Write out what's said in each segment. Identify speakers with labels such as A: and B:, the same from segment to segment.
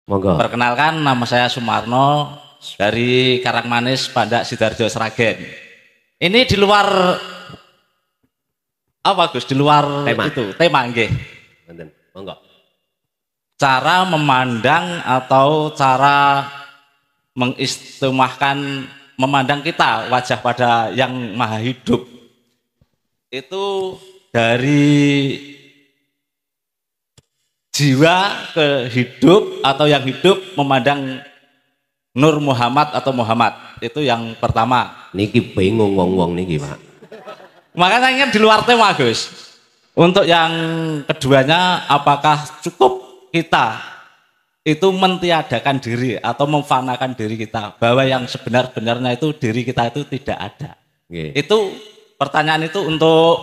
A: Monggo.
B: Perkenalkan, nama saya Sumarno dari Karangmanis, Pandak, Sidoarjo, Sragen. Ini di luar apa Gus? Di luar
A: tema.
B: Itu tema nggih.
A: Monggo.
B: Cara memandang atau cara mengistimewahkan memandang kita wajah pada yang maha hidup itu dari jiwa ke hidup atau yang hidup memandang Nur Muhammad atau Muhammad, itu yang pertama.
A: Niki bingung wong-wong niki, Pak.
B: Makanya kan di luar tema, Gus. Untuk yang keduanya, apakah cukup kita itu mentiadakan diri atau memfanakan diri kita, bahwa yang sebenar-benarnya itu diri kita itu tidak ada. Itu pertanyaan itu untuk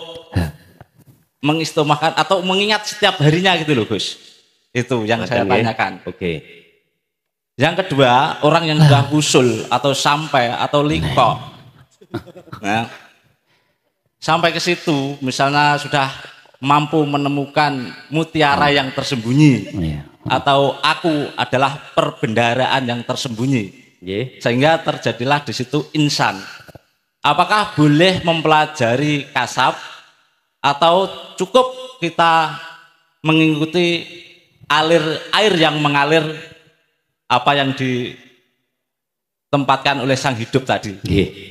B: mengistimewahkan atau mengingat setiap harinya gitu loh, Gus. Itu yang saya tanyakan.
A: Oke.
B: Yang kedua, orang yang sudah usul atau sampai atau liko, nah, sampai ke situ, misalnya sudah mampu menemukan mutiara yang tersembunyi, atau aku adalah perbendaharaan yang tersembunyi, sehingga terjadilah di situ insan. Apakah boleh mempelajari kasab atau cukup kita mengikuti air yang mengalir apa yang ditempatkan oleh sang hidup tadi?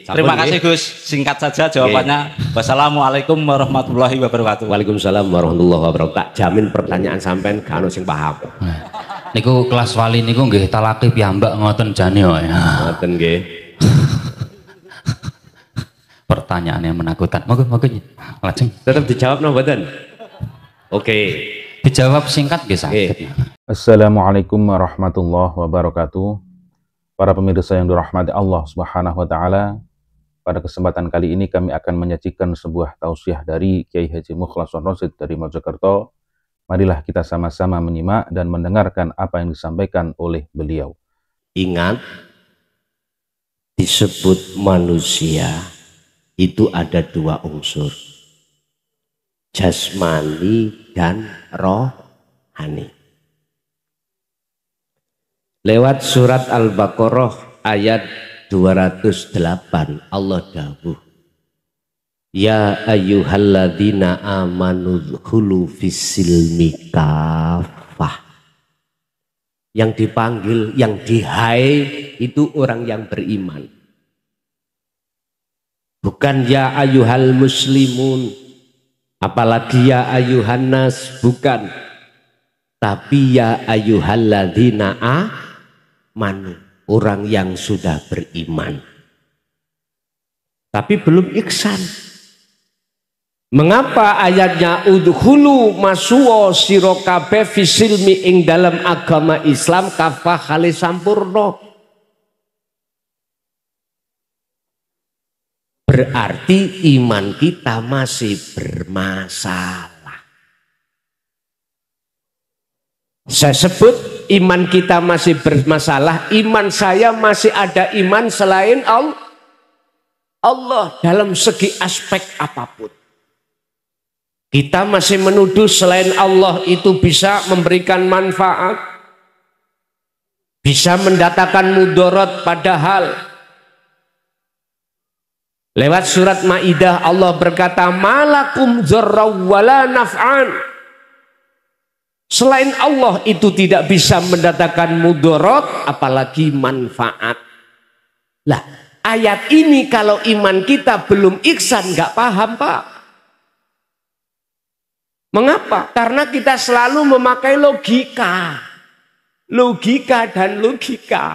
B: Terima kasih Gus, singkat saja jawabannya. Wassalamualaikum warahmatullahi wabarakatuh.
A: Waalaikumsalam warahmatullahi wabarakatuh. Tak jamin pertanyaan sampean gak ono sing paham.
C: Niku kelas wali niku nggih talaki piyambak ngoten jane kok ya.
A: Ngoten nggih.
C: Pertanyaan yang menakutkan. Moga lajeng.
A: Tetap dijawab no mboten? Oke.
C: Dijawab singkat nggih saged.
D: Assalamualaikum warahmatullahi wabarakatuh. Para pemirsa yang dirahmati Allah Subhanahu wa taala, pada kesempatan kali ini kami akan menyajikan sebuah tausiah dari Kiai Haji Mukhlason Rosid dari Mojokerto. Marilah kita sama-sama menyimak dan mendengarkan apa yang disampaikan oleh beliau.
A: Ingat, disebut manusia itu ada dua unsur, jasmani dan rohani. Lewat surat Al-Baqarah ayat 208 Allah dawuh, ya ayyuhalladzina amanu dzkhulu fis-silmi kafah. Yang dipanggil, yang dihai itu orang yang beriman. Bukan ya ayyuhal muslimun, apalagi ya ayyuhan nas, bukan. Tapi ya ayyuhalladzina amanu, orang yang sudah beriman tapi belum ihsan. Mengapa ayatnya udkhulu masuwa sira kabeh fisilmi ing dalam agama Islam kafah hale sampurna? Berarti iman kita masih bermasalah. Saya sebut iman kita masih bermasalah. Iman saya masih ada iman selain Allah dalam segi aspek apapun. Kita masih menuduh selain Allah itu bisa memberikan manfaat, bisa mendatangkan mudarat, padahal lewat surat Maidah Allah berkata malakum dzarraw wala naf'an. Selain Allah itu tidak bisa mendatangkan mudarat apalagi manfaat. Lah, ayat ini kalau iman kita belum ihsan nggak paham, Pak. Mengapa? Karena kita selalu memakai logika. Logika dan logika.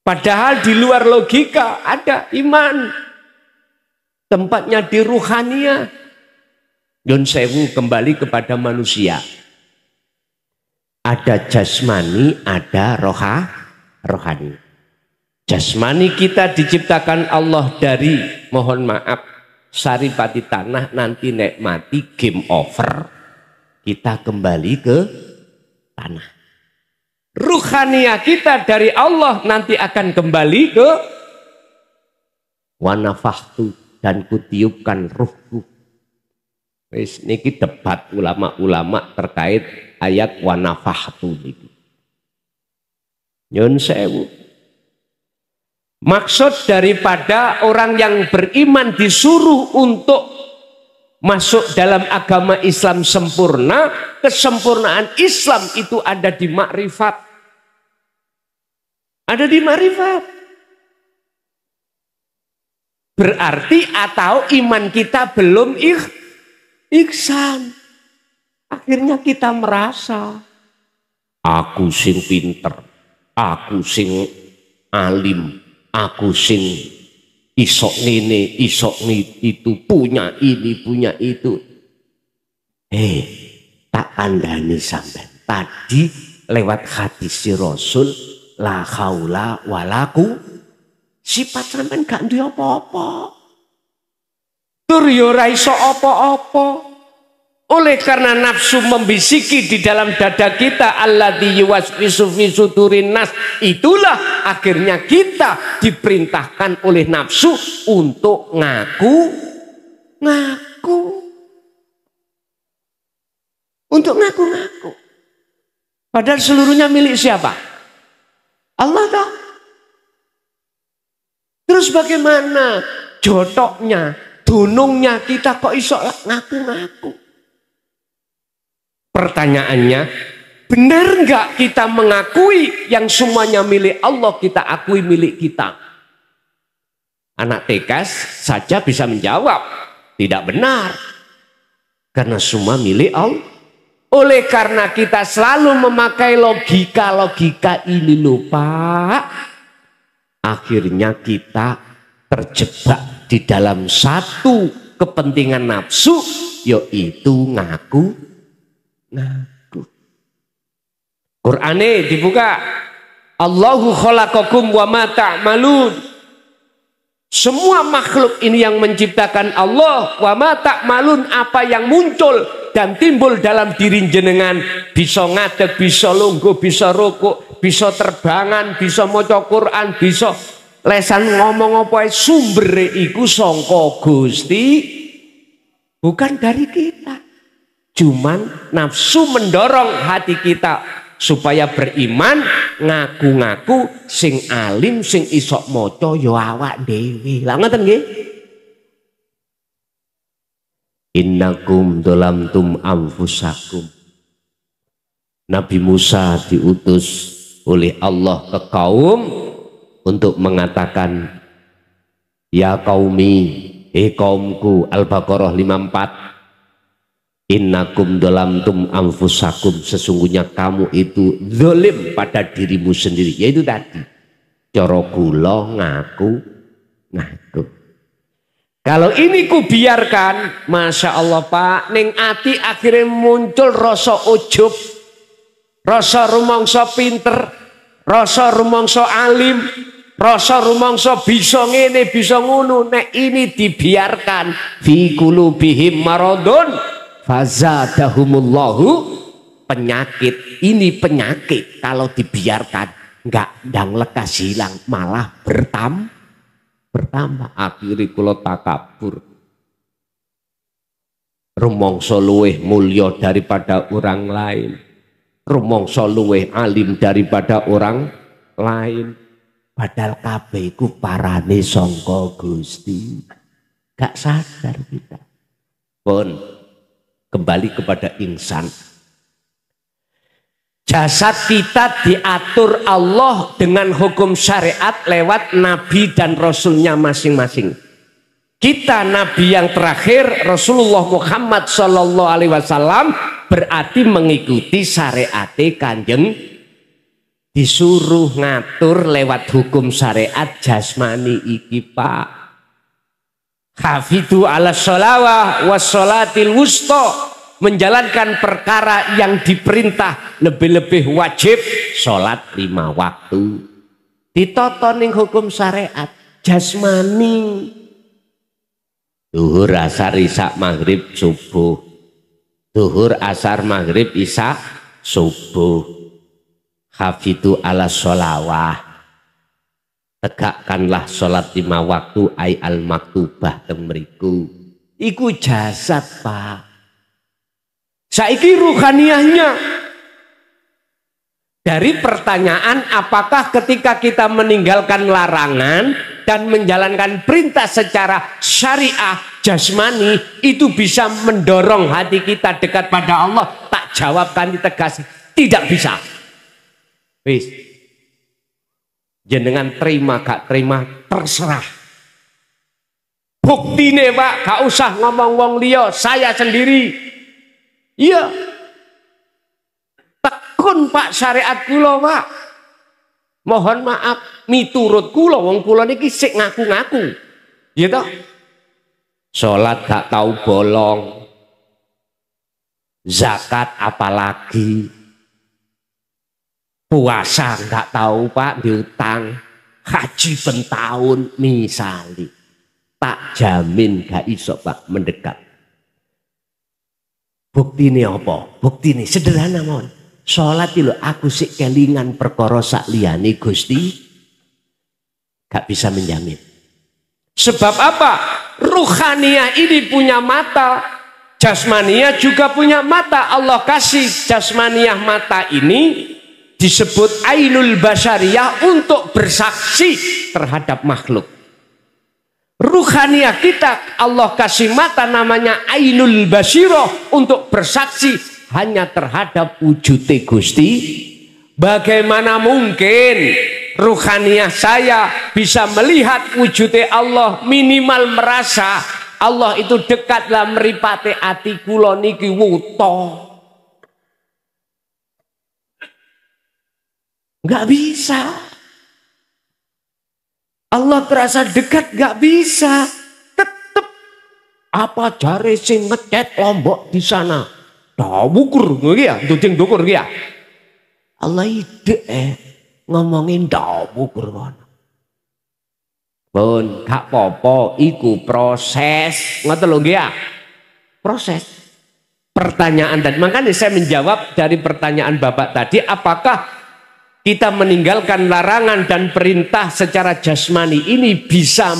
A: Padahal di luar logika ada iman. Tempatnya di ruhania. Yun sewu kembali kepada manusia. Ada jasmani, ada rohani. Jasmani kita diciptakan Allah dari, mohon maaf, saripati tanah, nanti nek mati game over, kita kembali ke tanah. Ruhania kita dari Allah nanti akan kembali ke wa nafahtu, dan kutiupkan ruhku. Wis niki debat ulama-ulama terkait ayat wa nafahtu niki. Nyun sewu. Maksud daripada orang yang beriman disuruh untuk masuk dalam agama Islam sempurna, kesempurnaan Islam itu ada di makrifat. Ada di makrifat. Berarti atau iman kita belum ihsan. Akhirnya kita merasa aku sing pinter, aku sing alim, aku sing isok ngene, isok itu, punya ini, punya itu. Tak kandhani sampean. Tadi lewat hadis si Rasul, la haula walaku, sifat sampean gak duwe apa-apa. Tur yo ora iso apa-apa. Oleh karena nafsu membisiki di dalam dada kita, alladzi yuwaswisu fi sudurin nas, itulah akhirnya kita diperintahkan oleh nafsu untuk ngaku. Untuk ngaku. Padahal seluruhnya milik siapa? Allah tahu. Terus bagaimana jotoknya, dunungnya kita kok iso ngaku-ngaku? Pertanyaannya, benar nggak kita mengakui yang semuanya milik Allah kita akui milik kita? Anak TK saja bisa menjawab, tidak benar. Karena semua milik Allah. Oleh karena kita selalu memakai logika ini lupa, akhirnya kita terjebak di dalam satu kepentingan nafsu, yaitu ngaku. Qur'ane dibuka, Allahu khalaqakum wa ma ta'malun. Semua makhluk ini yang menciptakan Allah, wa ma ta'malun, apa yang muncul dan timbul dalam diri jenengan, bisa ngadeg, bisa lungguh, bisa rukuk, bisa terbangan, bisa maca Quran, bisa lesan ngomong apa, sumbere iku sangka Gusti, bukan dari kita. Cuman nafsu mendorong hati kita supaya beriman, ngaku-ngaku sing alim, sing isok moco yo awak dewi. Lah ngoten nggih? Innakum dolamtum anfusakum. Nabi Musa diutus oleh Allah ke kaum untuk mengatakan, ya qaumi, kaumku, Al-Baqarah 54. Innakum dolamtum anfusakum, sesungguhnya kamu itu zalim pada dirimu sendiri, yaitu tadi cara kula ngaku. Kalau ini ku biarkan, masya Allah Pak, ning ati akhirnya muncul rasa ujub, rasa rumangsa pinter, rasa rumangsa alim, rasa rumangsa bisa ngene bisa ngono. Nek ini dibiarkan, fi qulubihim maradun fazadahumullahu, penyakit ini penyakit kalau dibiarkan nggak ndang lekas hilang, malah bertambah. Akhirnya kula takabur, rumangsa luweh mulya daripada orang lain, rumangsa luweh alim daripada orang lain, padahal kabeh iku parane sangka Gusti. Gak sadar kita. Pun kembali kepada insan. Jasad kita diatur Allah dengan hukum syariat lewat nabi dan rasulnya masing-masing. Kita nabi yang terakhir Rasulullah Muhammad Sallallahu Alaihi Wasallam berarti mengikuti syariat Kanjeng, disuruh ngatur lewat hukum syariat jasmani iki Pak. Hafidhu ala sholawah was sholatil wusta, menjalankan perkara yang diperintah, lebih-lebih wajib sholat 5 waktu. Ditoto ning hukum syariat jasmani, duhur asar isya maghrib subuh, duhur asar maghrib isya subuh. Hafidhu ala sholawah, Tegakkanlah sholat 5 waktu ay al maktubah teng mriku. Iku jasad, Pak. Saiki ruhaniyahnya. Dari pertanyaan apakah ketika kita meninggalkan larangan dan menjalankan perintah secara syariah jasmani itu bisa mendorong hati kita dekat pada Allah, tak jawabkan tegas, tidak bisa. Wis. Jenengan terima gak terima terserah. Buktine Pak, gak usah ngomong wong liya, saya sendiri. Iya. Tekun Pak syariat kula Pak. Mohon maaf miturut kula wong kula niki sik ngaku-ngaku. Ya toh? Salat gak tahu bolong. Zakat apalagi. Puasa gak tahu Pak diutang. Haji pentahun misali. Tak jamin gak iso Pak mendekat. Bukti ini apa? Bukti ini sederhana mohon. Sholat itu aku sik kelingan perkara sak liyane Gusti gak bisa menjamin. Sebab apa? Ruhaniyah ini punya mata, jasmaniyah juga punya mata. Allah kasih jasmaniyah mata ini disebut ainul basyariyah untuk bersaksi terhadap makhluk. Ruhaniyah kita Allah kasih mata namanya ainul basyirah untuk bersaksi hanya terhadap wujud Gusti. Bagaimana mungkin ruhaniyah saya bisa melihat wujud Allah, minimal merasa Allah itu dekatlah meripati ati kula niki wuto. Nggak bisa. Allah terasa dekat nggak bisa. Tetep apa jare sing ngecat Lombok di sana. Dawukur ya, duding dukur ya. Allah ide ngomongin dawukur kono. Pun gak apa-apa iku proses. Ngoten lho nggih ya. Proses. Pertanyaan dan makanya saya menjawab dari pertanyaan Bapak tadi, apakah kita meninggalkan larangan dan perintah secara jasmani ini bisa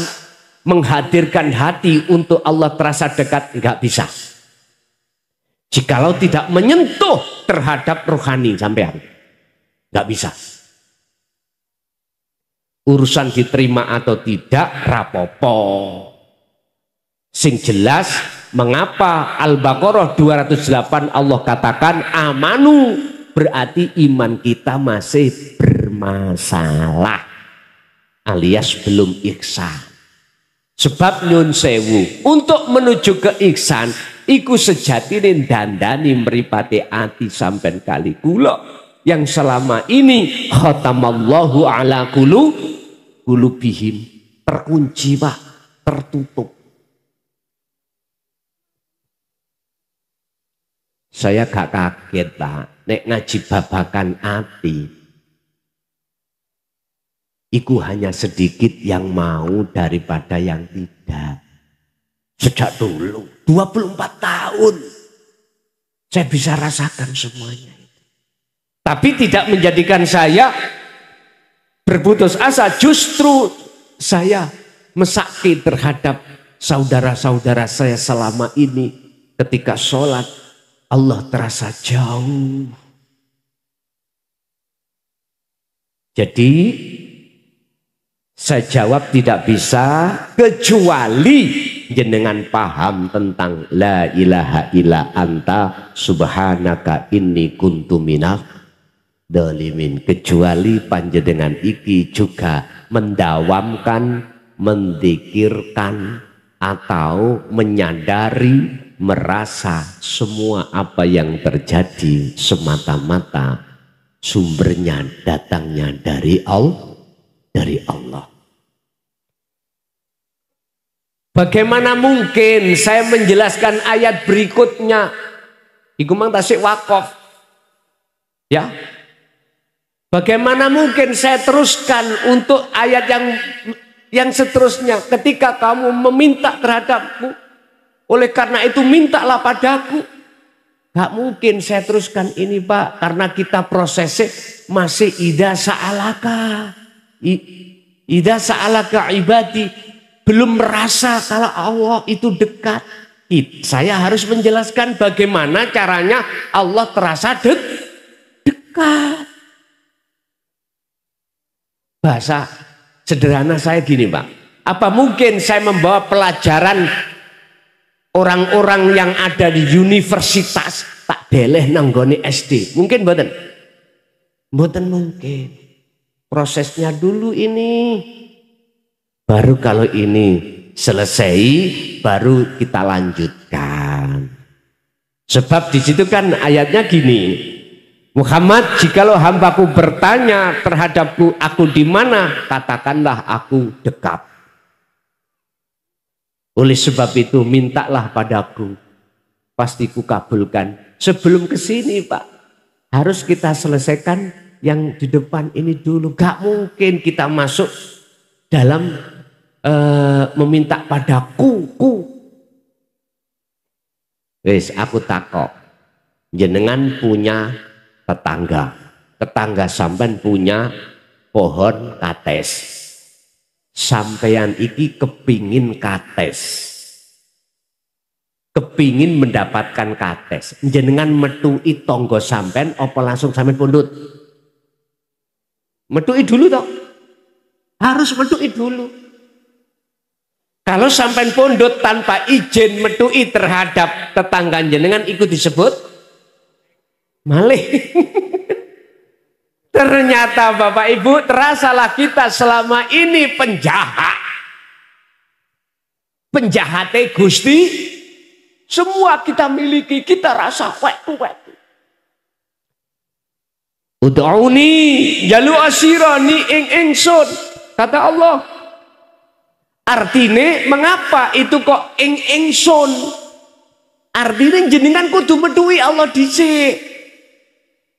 A: menghadirkan hati untuk Allah terasa dekat? Enggak bisa. Jikalau tidak menyentuh terhadap rohani sampean, nggak bisa. Urusan diterima atau tidak rapopo. Sing jelas mengapa Al-Baqarah 208 Allah katakan amanu, berarti iman kita masih bermasalah alias belum ihsan. Sebab nyun sewu untuk menuju ke ihsan iku sejatine dandani mripate ati sampean kali kula yang selama ini khatamallahu ala qulubihim terkunci Pak, tertutup. Saya gak kaget Pak nek ngaji babakan ati iku hanya sedikit yang mau daripada yang tidak. Sejak dulu 24 tahun saya bisa rasakan semuanya itu. Tapi tidak menjadikan saya berputus asa, justru saya mesakti terhadap saudara-saudara saya selama ini ketika sholat Allah terasa jauh. Jadi saya jawab tidak bisa kecuali jenengan paham tentang la ilaha illa anta subhanaka inni kuntu minal dzalimin. Kecuali panjenengan iki juga mendawamkan, mendikirkan atau menyadari, merasa semua apa yang terjadi semata-mata sumbernya datangnya dari Allah. Bagaimana mungkin saya menjelaskan ayat berikutnya? Iku mang tasik wakaf. Ya. Bagaimana mungkin saya teruskan untuk ayat yang seterusnya? Ketika kamu meminta terhadapku, oleh karena itu mintalah padaku. Gak mungkin saya teruskan ini Pak, karena kita prosesnya masih ida sa'alaka. Idza sa'alaka ibadi, belum merasa kalau Allah itu dekat. Saya harus menjelaskan bagaimana caranya Allah terasa dekat. Bahasa sederhana saya gini, Pak. Apa mungkin saya membawa pelajaran orang-orang yang ada di universitas tak deleh nanggone SD? Mungkin mboten? Mboten mungkin. Prosesnya dulu ini. Baru kalau ini selesai, baru kita lanjutkan. Sebab di situ kan ayatnya gini, Muhammad, jikalau hambaku bertanya terhadapku, aku di mana, katakanlah aku dekat. Oleh sebab itu mintalah padaku, pasti ku kabulkan. Sebelum ke sini, Pak, harus kita selesaikan yang di depan ini dulu. Gak mungkin kita masuk dalam meminta padaku. Wis aku takok, jenengan punya tetangga sampean punya pohon kates, sampean iki kepingin kates, kepingin mendapatkan kates, jenengan metui tonggo sampean apa langsung sampean pundut? Metui dulu toh, harus metui dulu. Kalau sampai pondok tanpa izin metui terhadap tetangga jenengan, ikut disebut malih. Ternyata Bapak Ibu, terasalah kita selama ini penjahat. Penjahatnya Gusti, semua kita miliki, kita rasa wetu. Ud'uni jalu asirani ingsun, kata Allah. Artinya mengapa itu kok ingsun? Artinya jenengan kudu medui Allah dhisik.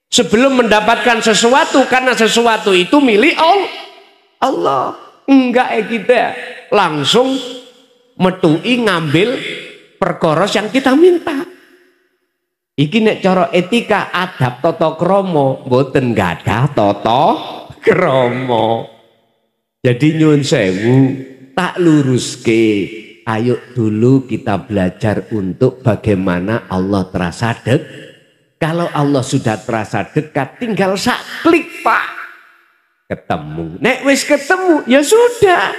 A: Sebelum mendapatkan sesuatu, karena sesuatu itu milik Allah. Enggak kita langsung medui ngambil perkara yang kita minta. Iki nek cara etika adab tata krama mboten gadah tata krama. Jadi nyuwun sewu, tak luruske, ayo dulu kita belajar untuk bagaimana Allah terasa dekat. Kalau Allah sudah terasa dekat, tinggal sak klik, Pak, ketemu. Nek wis ketemu, ya sudah.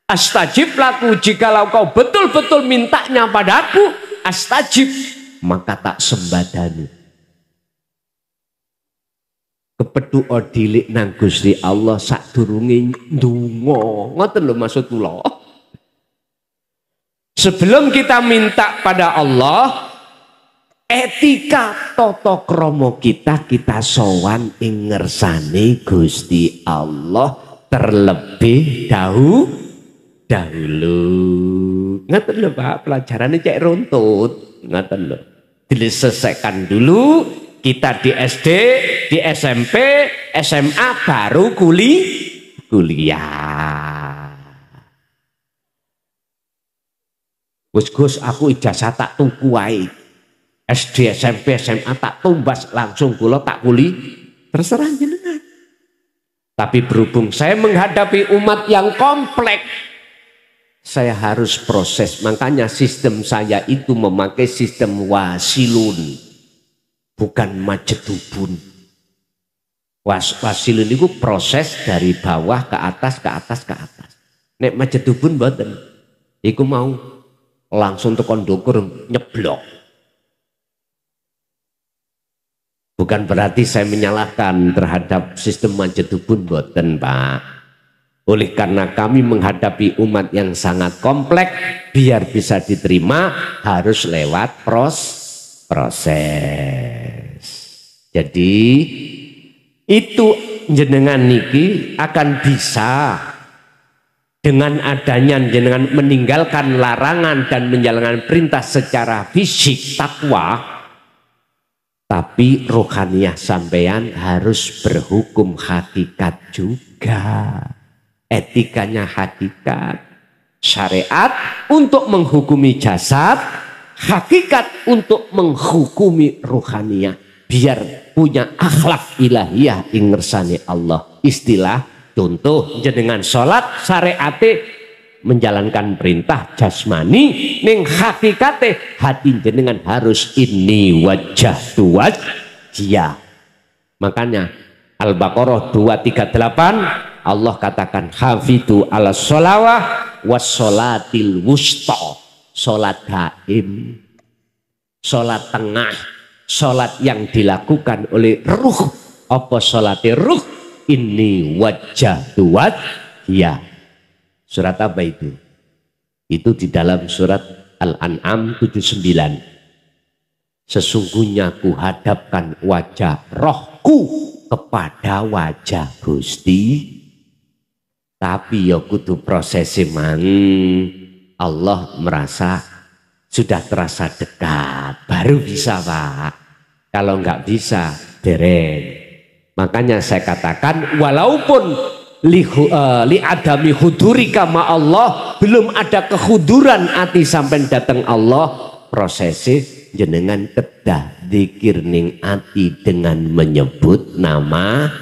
A: Astajib laku, jikalau kau betul-betul mintanya padaku, astajib, maka tak sembadani. Kepedu odilik nang Gusti Allah sadurunge ndonga. Ngoten lho maksud kula. Sebelum kita minta pada Allah, etika tata krama kita sowan ing ngersane Gusti Allah terlebih dahulu. Ngoten lho Pak, pelajarane cek runtut. Ngoten lho. Diselesaikan dulu. Kita di SD, di SMP, SMA, baru kuliah. Gus, aku ijazah tak tuku wae. SD, SMP, SMA tak tumbas, langsung kula tak terserah jenengan. Tapi berhubung saya menghadapi umat yang kompleks, saya harus proses. Makanya sistem saya itu memakai sistem wasilun, bukan majedubun. Wasilun itu proses dari bawah ke atas, ke atas, ke atas. Nek majedubun mboten. Iku mau langsung tekan ndukur nyeblok. Bukan berarti saya menyalahkan terhadap sistem majedubun mboten, Pak. Oleh karena kami menghadapi umat yang sangat kompleks, biar bisa diterima harus lewat proses. Jadi itu jenengan niki akan bisa dengan adanya jenengan meninggalkan larangan dan menjalankan perintah secara fisik takwa, tapi rohaniah sampean harus berhukum hakikat juga. Etikanya hakikat, syariat untuk menghukumi jasad, hakikat untuk menghukumi ruhaniyah, biar punya akhlak ilahiyah ing ngersane Allah. Istilah Contoh jenengan sholat syariate menjalankan perintah jasmani, ning hakikate hati jenengan harus ini wajah tuwaj dia. Makanya Al-Baqarah 238 Allah katakan hafidu ala sholawah wassolatil wusta, sholat gaib, sholat tengah, sholat yang dilakukan oleh ruh. Apa sholatnya ruh? Ini wajah tuwaj ya. Surat apa itu? Itu di dalam surat Al-An'am 79. Sesungguhnya kuhadapkan wajah rohku kepada wajah Gusti, tapi ya kudu prosesi mang Allah merasa sudah terasa dekat baru bisa Pak. Kalau nggak bisa dereng. Makanya saya katakan walaupun li adami hudurika ma Allah, belum ada kehuduran hati sampai datang Allah, prosesi jenengan kedah zikir ning ati dengan menyebut nama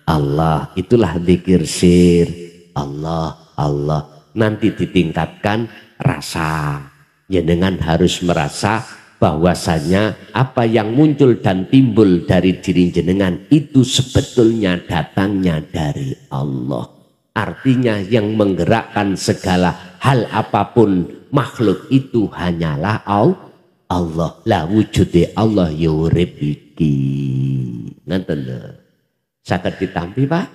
A: Allah. Itulah zikir sir. Allah, Allah. Nanti ditingkatkan rasa. Jenengan harus merasa bahwasanya apa yang muncul dan timbul dari diri jenengan itu sebetulnya datangnya dari Allah. Artinya yang menggerakkan segala hal apapun makhluk itu hanyalah Allah. La wujude Allah yurib iki. Nanten lho. Saged ditampi Pak?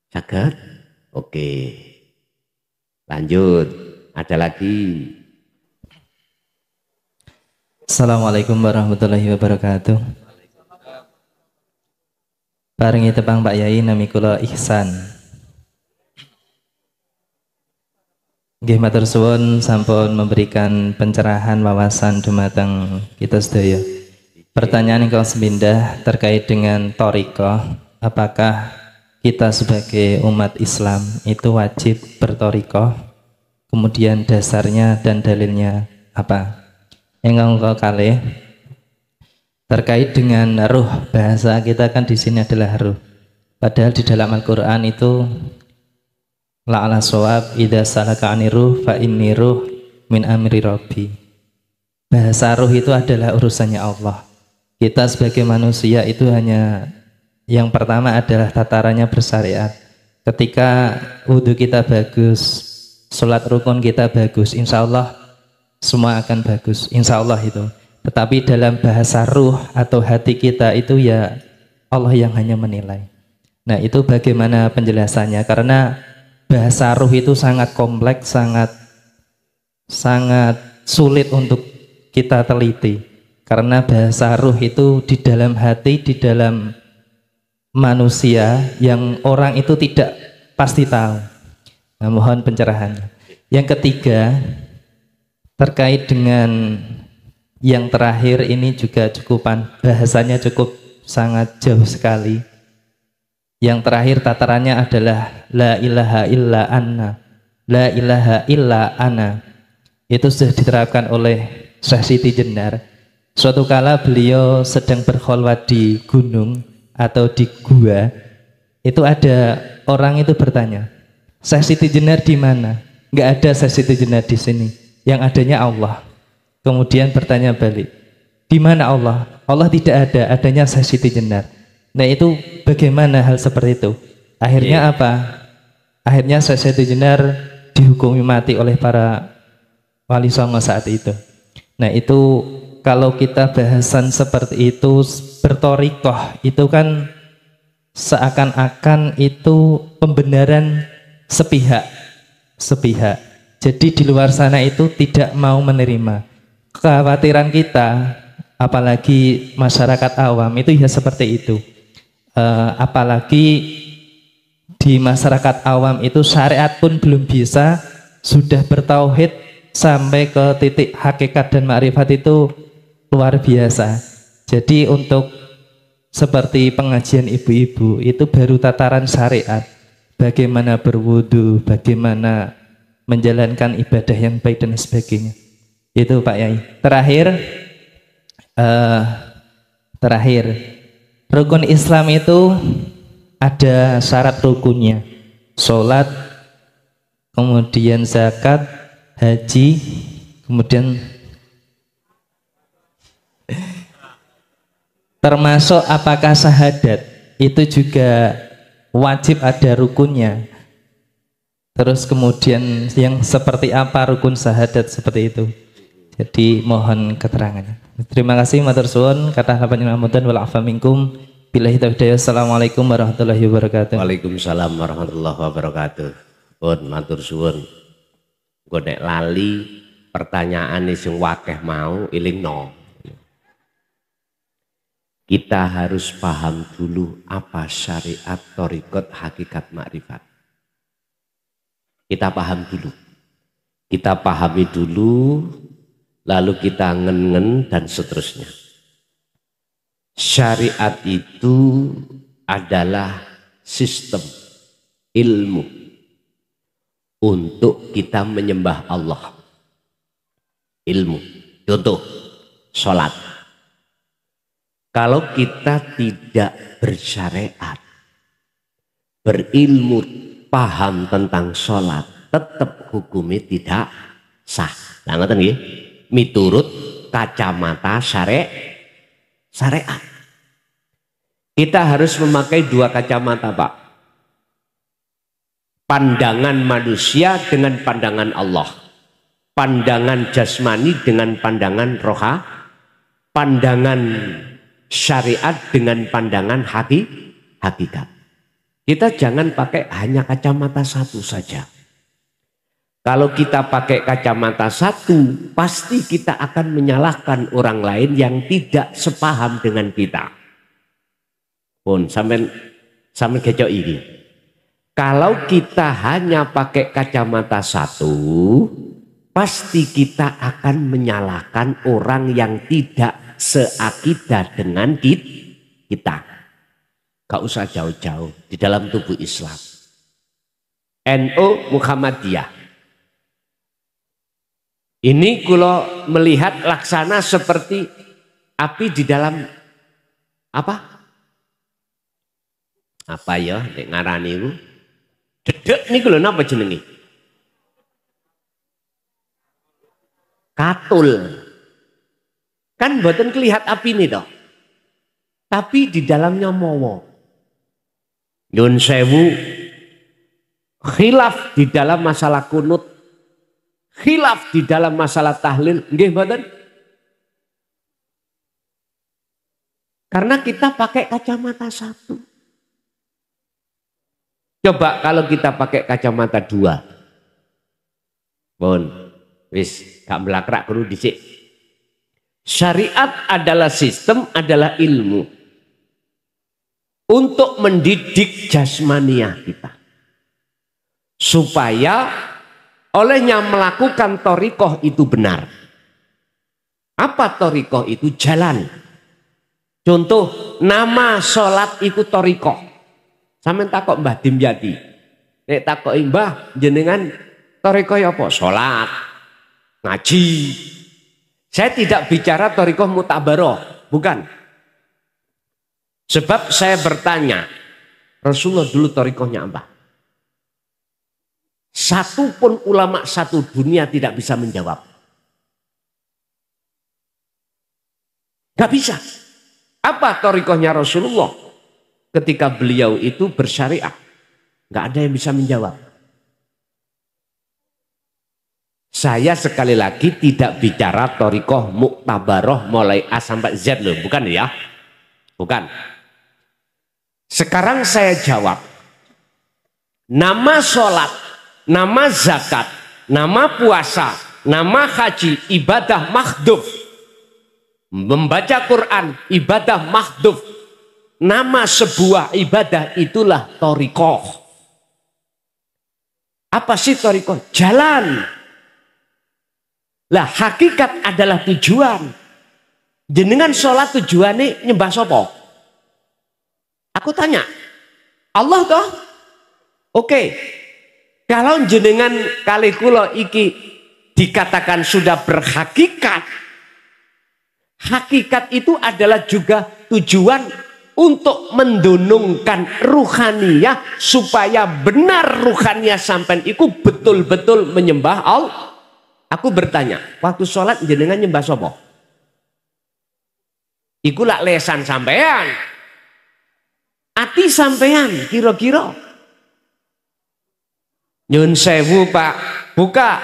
A: Saged? Oke. Lanjut. Ada lagi.
E: Assalamualaikum warahmatullahi wabarakatuh. Paringi tepang Pak Yai, nami kula Ihsan. Nggih matur suwun sampun memberikan pencerahan wawasan dumateng kita sedaya. Pertanyaan ingkang semindah terkait dengan thariqah. Apakah kita sebagai umat Islam itu wajib berthariqah? Kemudian dasarnya dan dalilnya apa? Yang kalih terkait dengan ruh, bahasa kita kan di sini adalah ruh. Padahal di dalam Al-Qur'an itu la'ala shawab idza salaka aniruh fa inni ruh min amri rabbi. Bahasa ruh itu adalah urusannya Allah. Kita sebagai manusia itu hanya yang pertama adalah tatarannya bersyariat. Ketika wudhu kita bagus, sholat rukun kita bagus, insya Allah semua akan bagus, insya Allah itu. Tetapi dalam bahasa ruh atau hati kita itu ya Allah yang hanya menilai. Nah itu bagaimana penjelasannya? Karena bahasa ruh itu sangat kompleks, sangat sulit untuk kita teliti. Karena bahasa ruh itu di dalam hati, di dalam manusia yang orang itu tidak pasti tahu. Nah, mohon pencerahannya. Yang ketiga, terkait dengan yang terakhir ini juga bahasanya cukup sangat jauh sekali. Yang terakhir tatarannya adalah la ilaha illa anna. La ilaha illa ana. Itu sudah diterapkan oleh Syekh Siti Jenar. Suatu kala beliau sedang berkholwat di gunung atau di gua. Itu ada orang itu bertanya, Syekh Siti Jenar di mana? Enggak ada Syekh Siti Jenar di sini. Yang adanya Allah. Kemudian bertanya balik, di mana Allah? Allah tidak ada, adanya Syekh Siti Jenar. Nah itu bagaimana hal seperti itu? Akhirnya apa? Akhirnya Syekh Siti Jenar dihukumi mati oleh para wali songo saat itu. Nah itu kalau kita bahasan seperti itu, berthariqah itu kan seakan-akan itu pembenaran sepihak. Jadi di luar sana itu tidak mau menerima. Kekhawatiran kita, apalagi masyarakat awam itu ya seperti itu. Apalagi di masyarakat awam itu syariat pun belum bisa, sudah bertauhid sampai ke titik hakikat dan ma'rifat itu luar biasa. Jadi untuk seperti pengajian ibu-ibu itu baru tataran syariat. Bagaimana berwudu, bagaimana menjalankan ibadah yang baik dan sebagainya. Itu Pak Yai. Terakhir, rukun Islam itu ada syarat rukunnya, sholat, kemudian zakat, haji, kemudian termasuk apakah syahadat itu juga wajib ada rukunnya. Terus kemudian yang seperti apa rukun syahadat seperti itu. Jadi mohon keterangannya. Terima kasih matur suwun kata harapan ilamudan wal afa minkum. Billahi taufiq. Assalamualaikum warahmatullahi wabarakatuh.
A: Waalaikumsalam warahmatullahi wabarakatuh. Pun matur suwun. Engko nek lali pertanyaan sing wakeh mau ilingno. Kita harus paham dulu apa syariat, thariqat, hakikat, makrifat. Kita paham dulu. Kita pahami dulu, lalu kita ngen-ngen dan seterusnya. Syariat itu adalah sistem ilmu untuk kita menyembah Allah. Ilmu. Contoh, sholat. Kalau kita tidak bersyariat, berilmu, paham tentang sholat, tetap hukumnya tidak sah. Nah, ngoten nggih, miturut kacamata syariat. Kita harus memakai dua kacamata, Pak. Pandangan manusia dengan pandangan Allah. Pandangan jasmani dengan pandangan roha. Pandangan syariat dengan pandangan hakikat. Kita jangan pakai hanya kacamata satu saja. Kalau kita pakai kacamata satu, pasti kita akan menyalahkan orang lain yang tidak sepaham dengan kita. Pun sampean kecok ini. Kalau kita hanya pakai kacamata satu, pasti kita akan menyalahkan orang yang tidak seakidah dengan kita. Gak usah jauh-jauh di dalam tubuh Islam. NU Muhammadiyah. Ini kalau melihat laksana seperti api di dalam apa? Apa ya? Nek ngarani itu. Dedek nih kalau napa jenengi? Katul. Kan mboten kelihat api ini toh. Tapi di dalamnya mowo. Nyun sewu, khilaf di dalam masalah kunut, khilaf di dalam masalah tahlil, nggih mboten? Karena kita pakai kacamata satu. Coba kalau kita pakai kacamata dua. Bon, wis gak melakrak kudu dhisik. Syariat adalah sistem, adalah ilmu untuk mendidik jasmaniah kita. Supaya olehnya melakukan thariqah itu benar. Apa thariqah itu? Jalan. Contoh, nama sholat itu thariqah. Sampeyan takok Mbah Dimyati. Nek takok Mbah jenengan thariqah apa? Sholat, ngaji. Saya tidak bicara thariqah mutabaroh, bukan. Sebab saya bertanya, Rasulullah dulu thariqahnya apa? Satu pun ulama satu dunia tidak bisa menjawab. Gak bisa. Apa thariqahnya Rasulullah? Ketika beliau itu bersyariah. Gak ada yang bisa menjawab. Saya sekali lagi tidak bicara thariqah muktabaroh mulai A sampai Z loh. Bukan ya? Bukan. Sekarang saya jawab. Nama sholat, nama zakat, nama puasa, nama haji, ibadah makhduf. Membaca Quran, ibadah makhduf. Nama sebuah ibadah itulah thariqah. Apa sih thariqah? Jalan. Lah hakikat adalah tujuan. Jenengan sholat tujuannya nyembah sopo? Aku tanya. Allah toh? Oke. Kalau jenengan kali kula iki dikatakan sudah berhakikat. Hakikat itu adalah juga tujuan untuk mendunungkan ruhaniyah supaya benar ruhaniyah sampean iku betul-betul menyembah Allah. Aku bertanya, waktu sholat jenengan nyembah sapa? Iku lak lesan sampean. Ati sampean kira-kira. Nyun sewu Pak, buka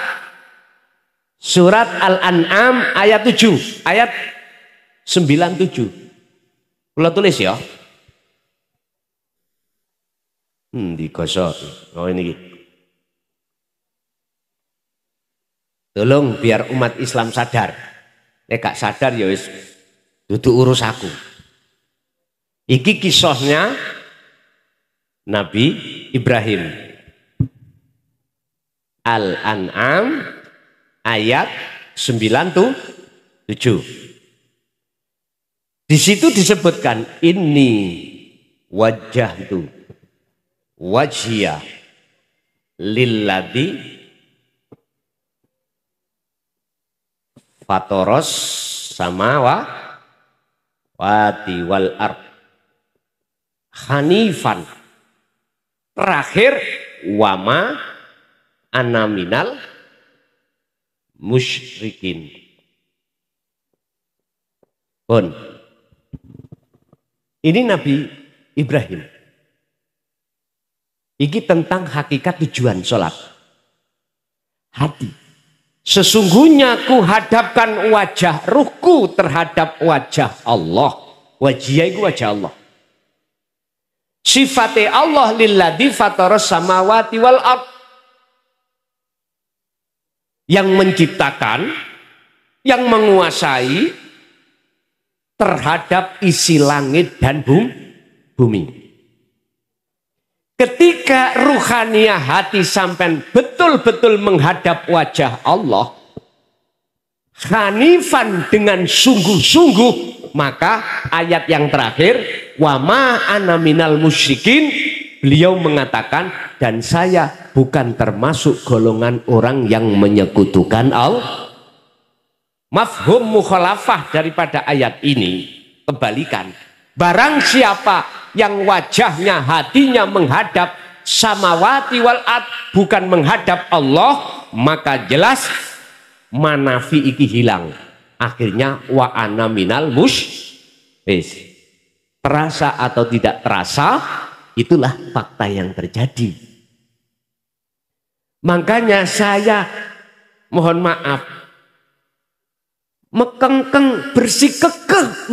A: surat Al-An'am ayat 7, ayat 97. Kula tulis ya. Digosok. Oh ini. Tolong biar umat Islam sadar. Nek gak sadar ya wis dudu urus aku. Iki kisahnya Nabi Ibrahim. Al-An'am ayat 97. Di situ disebutkan ini wajjahtu wajhiya lilladzi fatoros samawati wal ard hanifan. Terakhir wama ana minal musyrikin. Pun ini Nabi Ibrahim. Ini tentang hakikat tujuan sholat. Hati. Sesungguhnya ku hadapkan wajah ruhku terhadap wajah Allah. Wajah itu wajah Allah. Sifatnya Allah lilladzi fataras samawati wal ard. Yang menciptakan, yang menguasai terhadap isi langit dan bumi. Ketika ruhaniyah hati sampai betul-betul menghadap wajah Allah, hanifan dengan sungguh-sungguh, maka ayat yang terakhir, wama ana minal musyrikin, beliau mengatakan, dan saya bukan termasuk golongan orang yang menyekutukan Allah. Mafhum mukhalafah daripada ayat ini kebalikan. Barang siapa yang wajahnya hatinya menghadap samawati wal ard bukan menghadap Allah, maka jelas manafi iki hilang. Akhirnya wa ana minal terasa atau tidak terasa, itulah fakta yang terjadi. Makanya saya mohon maaf mekengkeng bersikekeh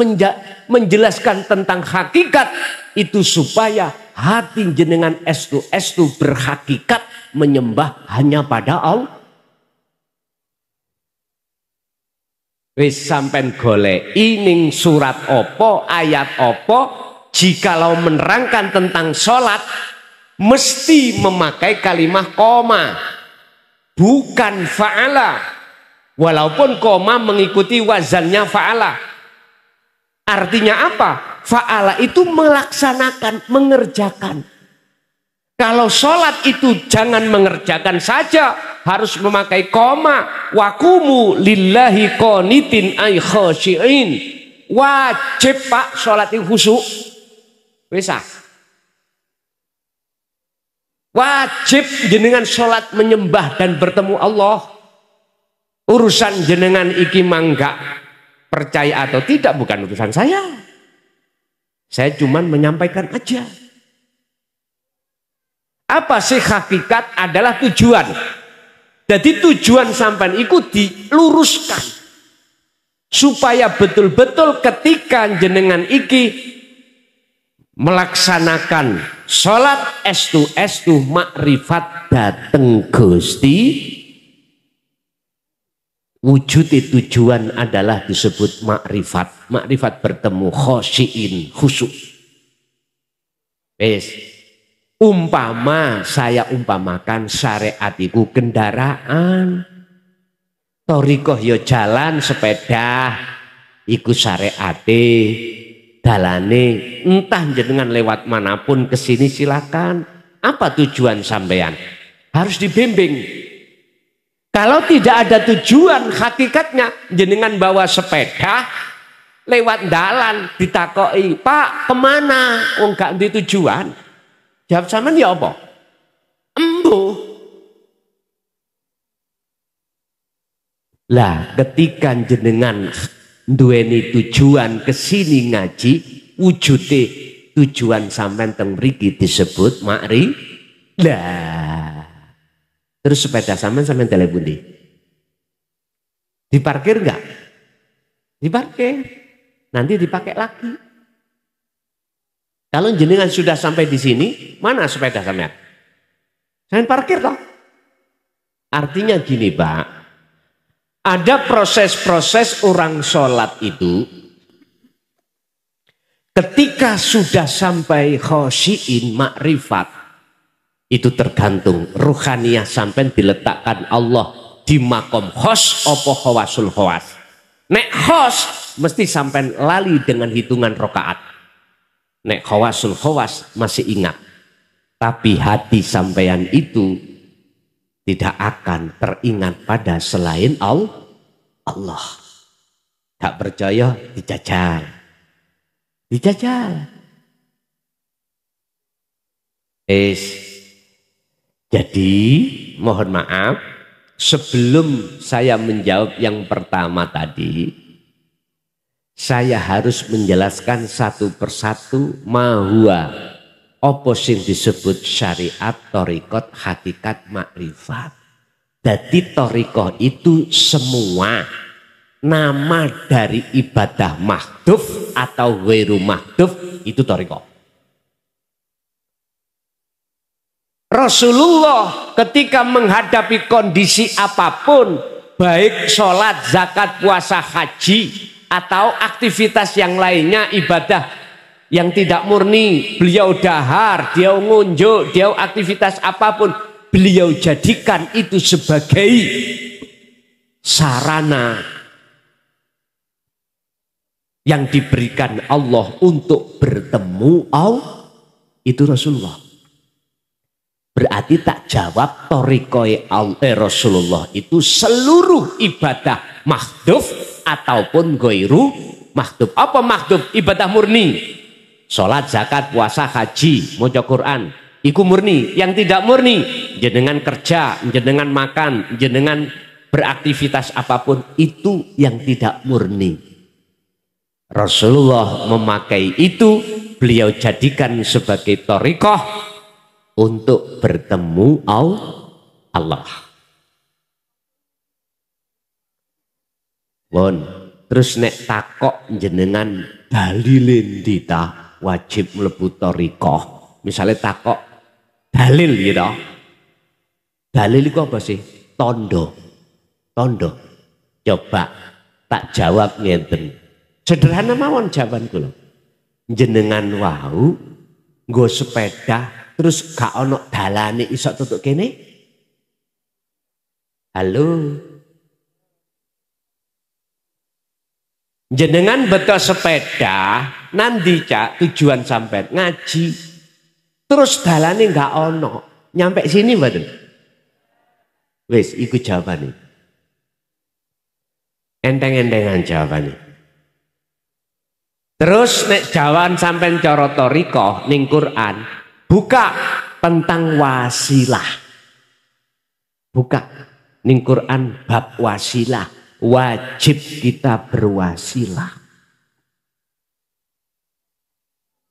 A: menjelaskan tentang hakikat itu supaya hati jenengan estu berhakikat menyembah hanya pada Allah. Wis sampen golek ining surat opo ayat opo jikalau menerangkan tentang sholat mesti memakai kalimat koma bukan fa'ala. Walaupun koma mengikuti wazannya fa'ala. Artinya apa? Fa'ala itu melaksanakan, mengerjakan. Kalau sholat itu jangan mengerjakan saja, harus memakai koma. Wakumu lillahi qanitin ay khashi'in. Wajib Pak sholat itu khusyuk. Bisa. Wajib jenengan sholat menyembah dan bertemu Allah. Urusan jenengan iki mangga percaya atau tidak bukan urusan saya. Saya cuma menyampaikan aja. Apa sih hakikat adalah tujuan. Jadi tujuan sampean iku diluruskan supaya betul-betul ketika jenengan iki melaksanakan sholat estu makrifat dateng Gusti. Wujud tujuan adalah disebut makrifat. Makrifat bertemu khosyiin, khusyuk. Umpama saya umpamakan syariat itu kendaraan. Torikoh yo jalan sepeda. Iku syariate. Dalane entah jenengan lewat manapun kesini silakan. Apa tujuan sampean? Harus dibimbing. Kalau tidak ada tujuan hakikatnya jenengan bawa sepeda lewat dalan ditakoki, "Pak, kemana?" Wong gak di tujuan. Jawab sampean ya apa? Embuh. Lah, ketika jenengan duweni tujuan kesini ngaji, wujude tujuan sampean teng mriki disebut makri. Lah, terus sepeda sampean tele pundi? Diparkir enggak? Diparkir. Nanti dipakai lagi. Kalau jenengan sudah sampai di sini, mana sepeda sampean? Sampean parkir toh? Artinya gini, Pak. Ada proses-proses orang sholat itu ketika sudah sampai khosyiin makrifat, itu tergantung ruhaniyah sampai diletakkan Allah di makom khos opo khawasul khawas. Nek khos mesti sampai lali dengan hitungan rokaat. Nek khawasul khawas masih ingat. Tapi hati sampean itu tidak akan teringat pada selain Allah. Tak percaya dijajal. Dijajal. Jadi mohon maaf, sebelum saya menjawab yang pertama tadi, saya harus menjelaskan satu persatu mahua apa sing disebut syariat, thariqat, hakikat, makrifat. Jadi thariqah itu semua nama dari ibadah mahdhuf atau ghairu mahdhuf, itu thariqah. Rasulullah ketika menghadapi kondisi apapun, baik sholat, zakat, puasa, haji, atau aktivitas yang lainnya, ibadah yang tidak murni, beliau dahar, dia ngunjuk, dia aktivitas apapun, beliau jadikan itu sebagai sarana yang diberikan Allah untuk bertemu Allah. Itu Rasulullah. Berarti tak jawab thariqah Rasulullah itu seluruh ibadah mahdhuf ataupun ghairu mahdhuf. Apa mahdhuf? Ibadah murni. Salat, zakat, puasa, haji, maca Quran. Iku murni. Yang tidak murni, jenengan kerja, jenengan makan, jenengan beraktivitas apapun, itu yang tidak murni. Rasulullah memakai itu, beliau jadikan sebagai thariqah untuk bertemu Allah. Bon, terus nek takok jenengan dalilin dita wajib mlebu thariqah. Misalnya takok dalil gitu. Dalil itu apa sih? Tondo. Coba tak jawab ngenten. Sederhana mawon jawabanku lho. Jenengan wau nggo sepeda terus gak ono dalane iso tutuk kene. Halo. Jenengan betul sepeda nanti cak tujuan sampai ngaji. Terus dalane gak ono. Nyampe sini mboten? Wis iku jawabane. Enteng-entengan jawabane. Terus nek jawaban sampean cara thariqah ning Quran, buka tentang wasilah. Buka ning Quran bab wasilah. Wajib kita berwasilah.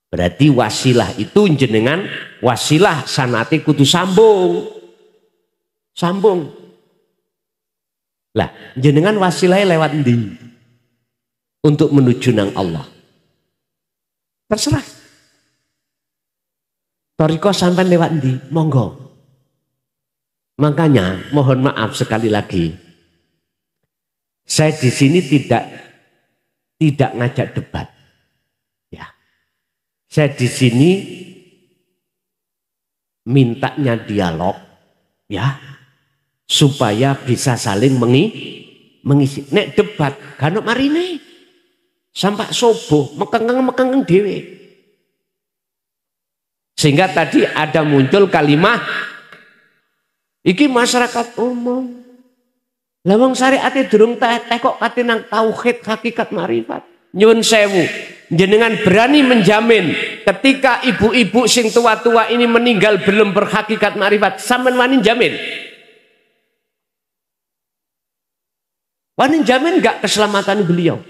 A: Berarti wasilah itu jenengan wasilah sanate kudu sambung. Sambung. Lah, jenengan wasilahnya lewat ndi? Untuk menuju nang Allah. Terserah. Thariqah sampai lewat ndi? Monggo. Makanya mohon maaf sekali lagi. Saya di sini tidak ngajak debat. Ya. Saya di sini mintanya dialog ya. Supaya bisa saling mengisi. Nek debat kan marine. Sampai subuh mekengeng dhewe. Sehingga tadi ada muncul kalimat iki masyarakat umum. Lah wong syariate durung teh kok kate nang tauhid hakikat marifat. Nyun sewu, jenengan berani menjamin ketika ibu-ibu sing tua-tua ini meninggal belum berhakikat makrifat, sampean wani jamin? Wani jamin enggak keselamatan beliau?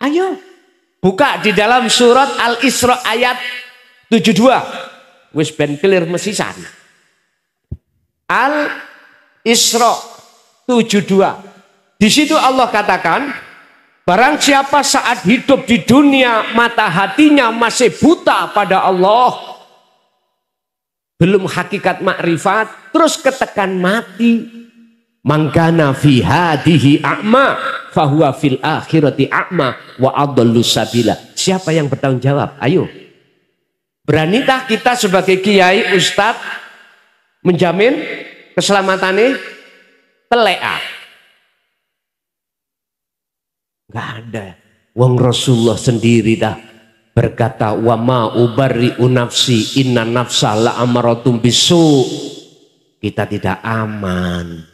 A: Ayo, buka di dalam surat Al-Isra ayat 72. Wis ben clear mesisan. Al-Isra 72. Di situ Allah katakan, barang siapa saat hidup di dunia mata hatinya masih buta pada Allah, belum hakikat makrifat, terus ketekan mati, mangkana fi hadihi a'ma fahuwa fil akhirati a'ma wa adallu sabila. Siapa yang bertanggung jawab? Ayo. Beranitah kita sebagai kiai ustadz menjamin keselamatannya? Telea. Nggak ada. Wong Rasulullah sendiri dah berkata, wa ma ubarri'u nafsi inna nafsa la'amaratum bisu. Kita tidak aman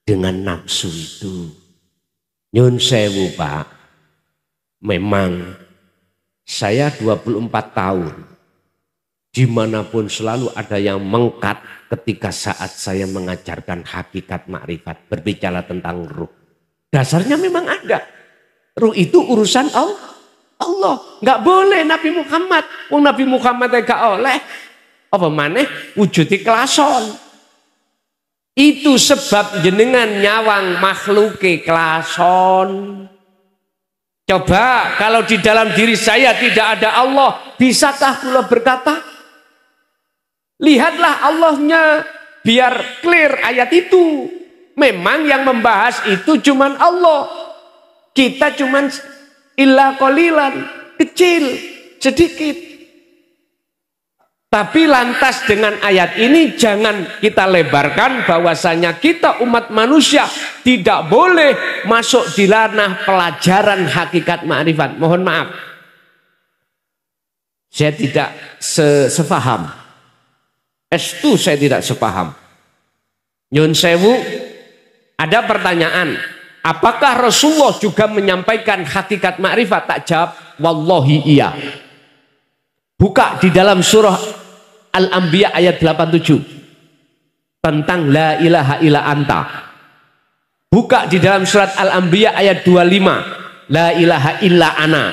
A: dengan nafsu itu. Nyun sewu Pak, memang saya 24 tahun dimanapun selalu ada yang mengkat ketika saat saya mengajarkan hakikat makrifat, berbicara tentang ruh. Dasarnya memang ada. Ruh itu urusan Allah. Nggak boleh Nabi Muhammad. Nabi Muhammad gak oleh. Apa maneh wujudi kelason. Itu sebab jenengan nyawang makhluke kelason. Coba kalau di dalam diri saya tidak ada Allah, bisakah kula berkata? Lihatlah Allahnya, biar clear ayat itu. Memang yang membahas itu cuman Allah. Kita cuman illa qalilan, kecil, sedikit. Tapi lantas dengan ayat ini jangan kita lebarkan bahwasanya kita umat manusia tidak boleh masuk di ranah pelajaran hakikat makrifat. Mohon maaf, saya tidak sepaham. Estu saya tidak sepaham. Nyun sewu, ada pertanyaan. Apakah Rasulullah juga menyampaikan hakikat makrifat? Tak jawab, wallahi iya. Buka di dalam surah Al-Anbiya ayat 87 tentang la ilaha illa anta. Buka di dalam surat Al-Anbiya ayat 25, la ilaha illa ana.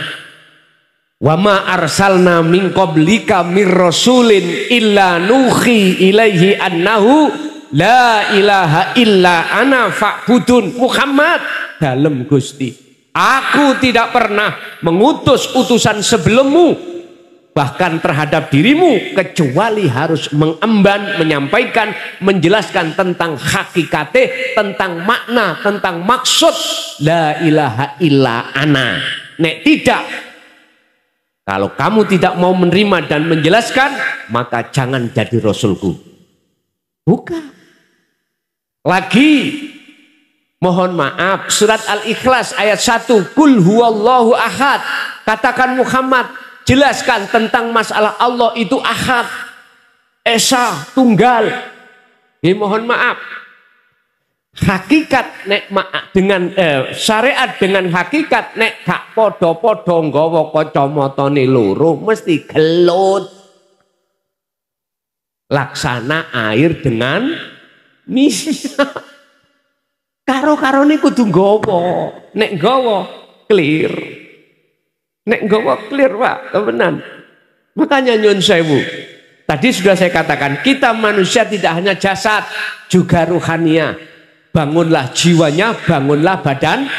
A: Wa ma arsalna min qablika mir rasulin illa nuhi ilaihi annahu la ilaha illa ana fa'budun. Muhammad dalem Gusti, aku tidak pernah mengutus utusan sebelummu bahkan terhadap dirimu kecuali harus mengemban, menyampaikan, menjelaskan tentang hakikate, tentang makna, tentang maksud la ilaha illa ana. Nek tidak, kalau kamu tidak mau menerima dan menjelaskan, maka jangan jadi rasulku. Bukan. Lagi, mohon maaf, surat Al-Ikhlas ayat 1, Kul huwallahu ahad. Katakan Muhammad, jelaskan tentang masalah Allah itu ahad, esa, tunggal. Mohon maaf, hakikat nek dengan syariat dengan hakikat nek gak podo-podo nggawa kacamatane loro mesti gelut. Laksana air dengan misia. Karo-karone kudu nggawa. Nek nggawa clear. Nek nggawa clear, Pak, temenan. Makanya nyun sewu. Tadi sudah saya katakan, kita manusia tidak hanya jasad, juga ruhania. Bangunlah jiwanya, bangunlah badan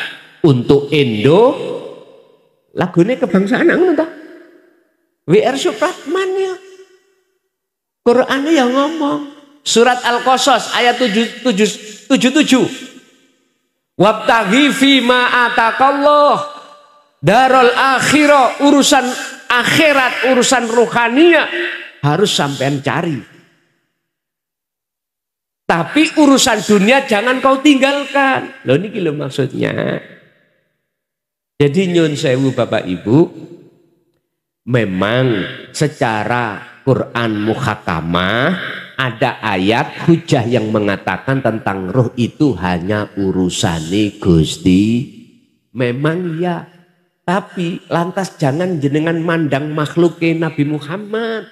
A: untuk Indo. Lagunya kebangsaan ngono ta? WR Supratman ya. Qur'annya yang ngomong. Surat Al-Qasas ayat 77. Wabtaghi fima atakallah darul akhirah, urusan akhirat, urusan rohania harus sampean cari. Tapi urusan dunia jangan kau tinggalkan. Loh ini lho maksudnya. Jadi nyun sewu Bapak Ibu, memang secara Quran muhakamah ada ayat hujah yang mengatakan tentang roh itu hanya urusane Gusti Memang ya, tapi lantas jangan jenengan mandang makhluknya Nabi Muhammad.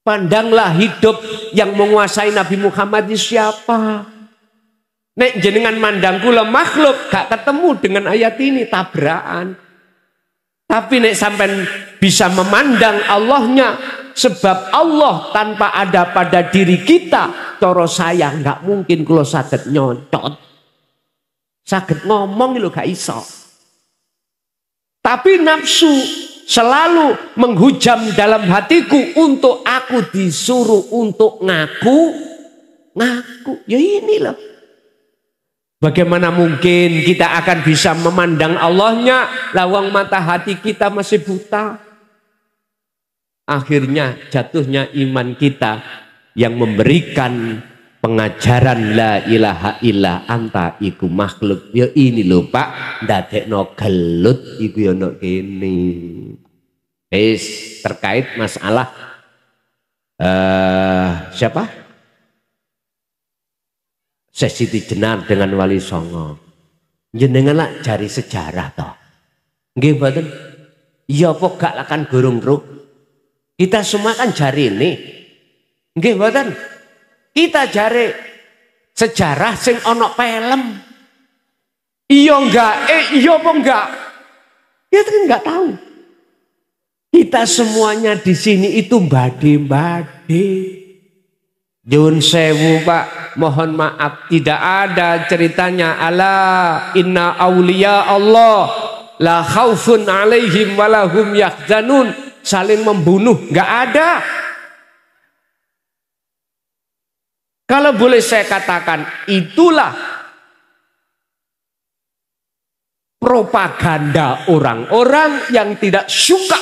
A: Pandanglah hidup yang menguasai Nabi Muhammad itu siapa. Nek jenengan mandang kula makhluk gak ketemu dengan ayat ini, tabrakan. Tapi nek sampean bisa memandang Allahnya, sebab Allah tanpa ada pada diri kita, coro saya nggak mungkin kula saged nyontot, saged ngomong lho gak iso. Tapi nafsu selalu menghujam dalam hatiku untuk aku disuruh untuk ngaku. Ya ini loh. Bagaimana mungkin kita akan bisa memandang Allahnya, lawang mata hati kita masih buta. Akhirnya jatuhnya iman kita yang memberikan pengajaran la ilaha illa anta iku makhluk. Ya ini loh Pak, ndadekno gelut iku ya ono kene. Terkait masalah siapa? Sesiti Jenar dengan Wali Songo. Jenengan lah cari sejarah toh. Nggih mboten? Ya apa gak lakan gorong ro. Kita semua kan cari ini. Nggih mboten? Kita cari sejarah sing ono film. Iya enggak? Iya apa enggak? Kita kan enggak tahu. Kita semuanya di sini itu mbade-mbade. Nyuwun sewu Pak, mohon maaf tidak ada ceritanya ala inna auliya Allah la khaufun alaihim walahum yahzanun, saling membunuh, nggak ada. Kalau boleh saya katakan, itulah propaganda orang-orang yang tidak suka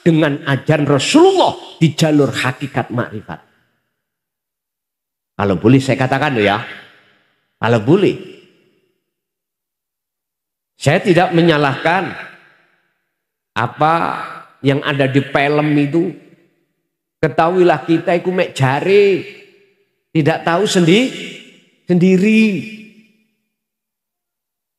A: dengan ajaran Rasulullah di jalur hakikat makrifat. Kalau boleh saya katakan ya, kalau boleh. Saya tidak menyalahkan apa yang ada di film itu. Ketahuilah kita itu mek jare, tidak tahu sendiri.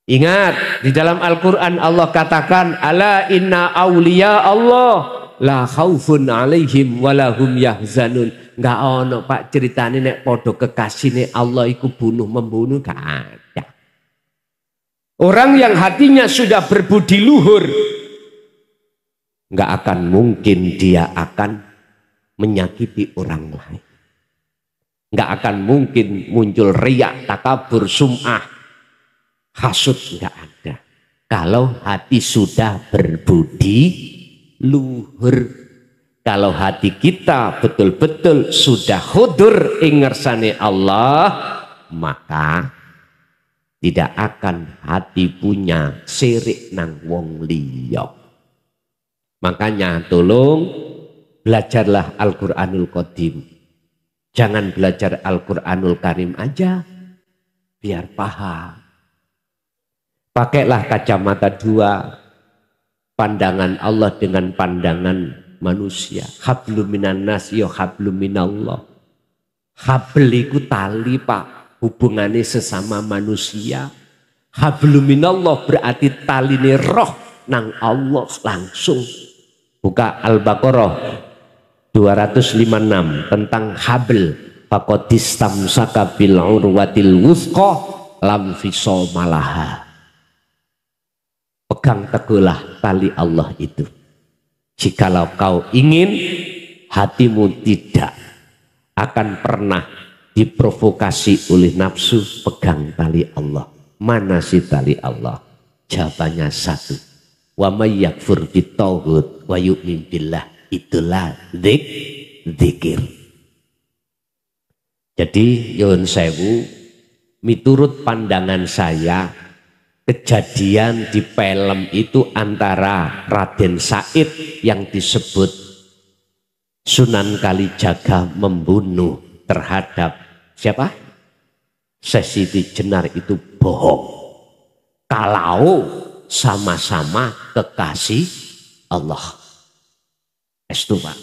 A: Ingat, di dalam Al-Quran Allah katakan, ala inna awliya Allah la khaufun alaihim walahum yahzanun. Nggak ono Pak ceritanya nek podo kekasihnya Allah iku membunuh gak ada. Orang yang hatinya sudah berbudi luhur, nggak akan mungkin dia akan menyakiti orang lain. Nggak akan mungkin muncul riak, takabur, sum'ah, hasud, nggak ada. Kalau hati sudah berbudi luhur. Kalau hati kita betul-betul sudah hudur ingersane Allah, maka tidak akan hati punya sirik nang wong liya. Makanya tolong belajarlah Al-Quranul Qadim. Jangan belajar Al-Quranul Karim aja, biar paham. Pakailah kacamata dua, pandangan Allah dengan pandangan manusia. Hablum minan nas ya hablum minallah. Habl iku tali Pak, hubungannya sesama manusia. Hablum minallah berarti taline roh nang Allah langsung. Buka Al-Baqarah 256 tentang habl. Faqadistamsaka bil urwatil wuthqa lam fisomalaha. Pegang teguhlah tali Allah itu. Jikalau kau ingin hatimu tidak akan pernah diprovokasi oleh nafsu, pegang tali Allah. Mana sih tali Allah? Jawabannya satu. Wa may yakfur bitauhid wa yu'min billah, itulah zikir. Jadi nyuwun sewu, miturut pandangan saya, kejadian di film itu antara Raden Said yang disebut Sunan Kalijaga membunuh terhadap siapa? Sesiti Jenar itu bohong. Kalau sama-sama kekasih Allah. Itu Pak.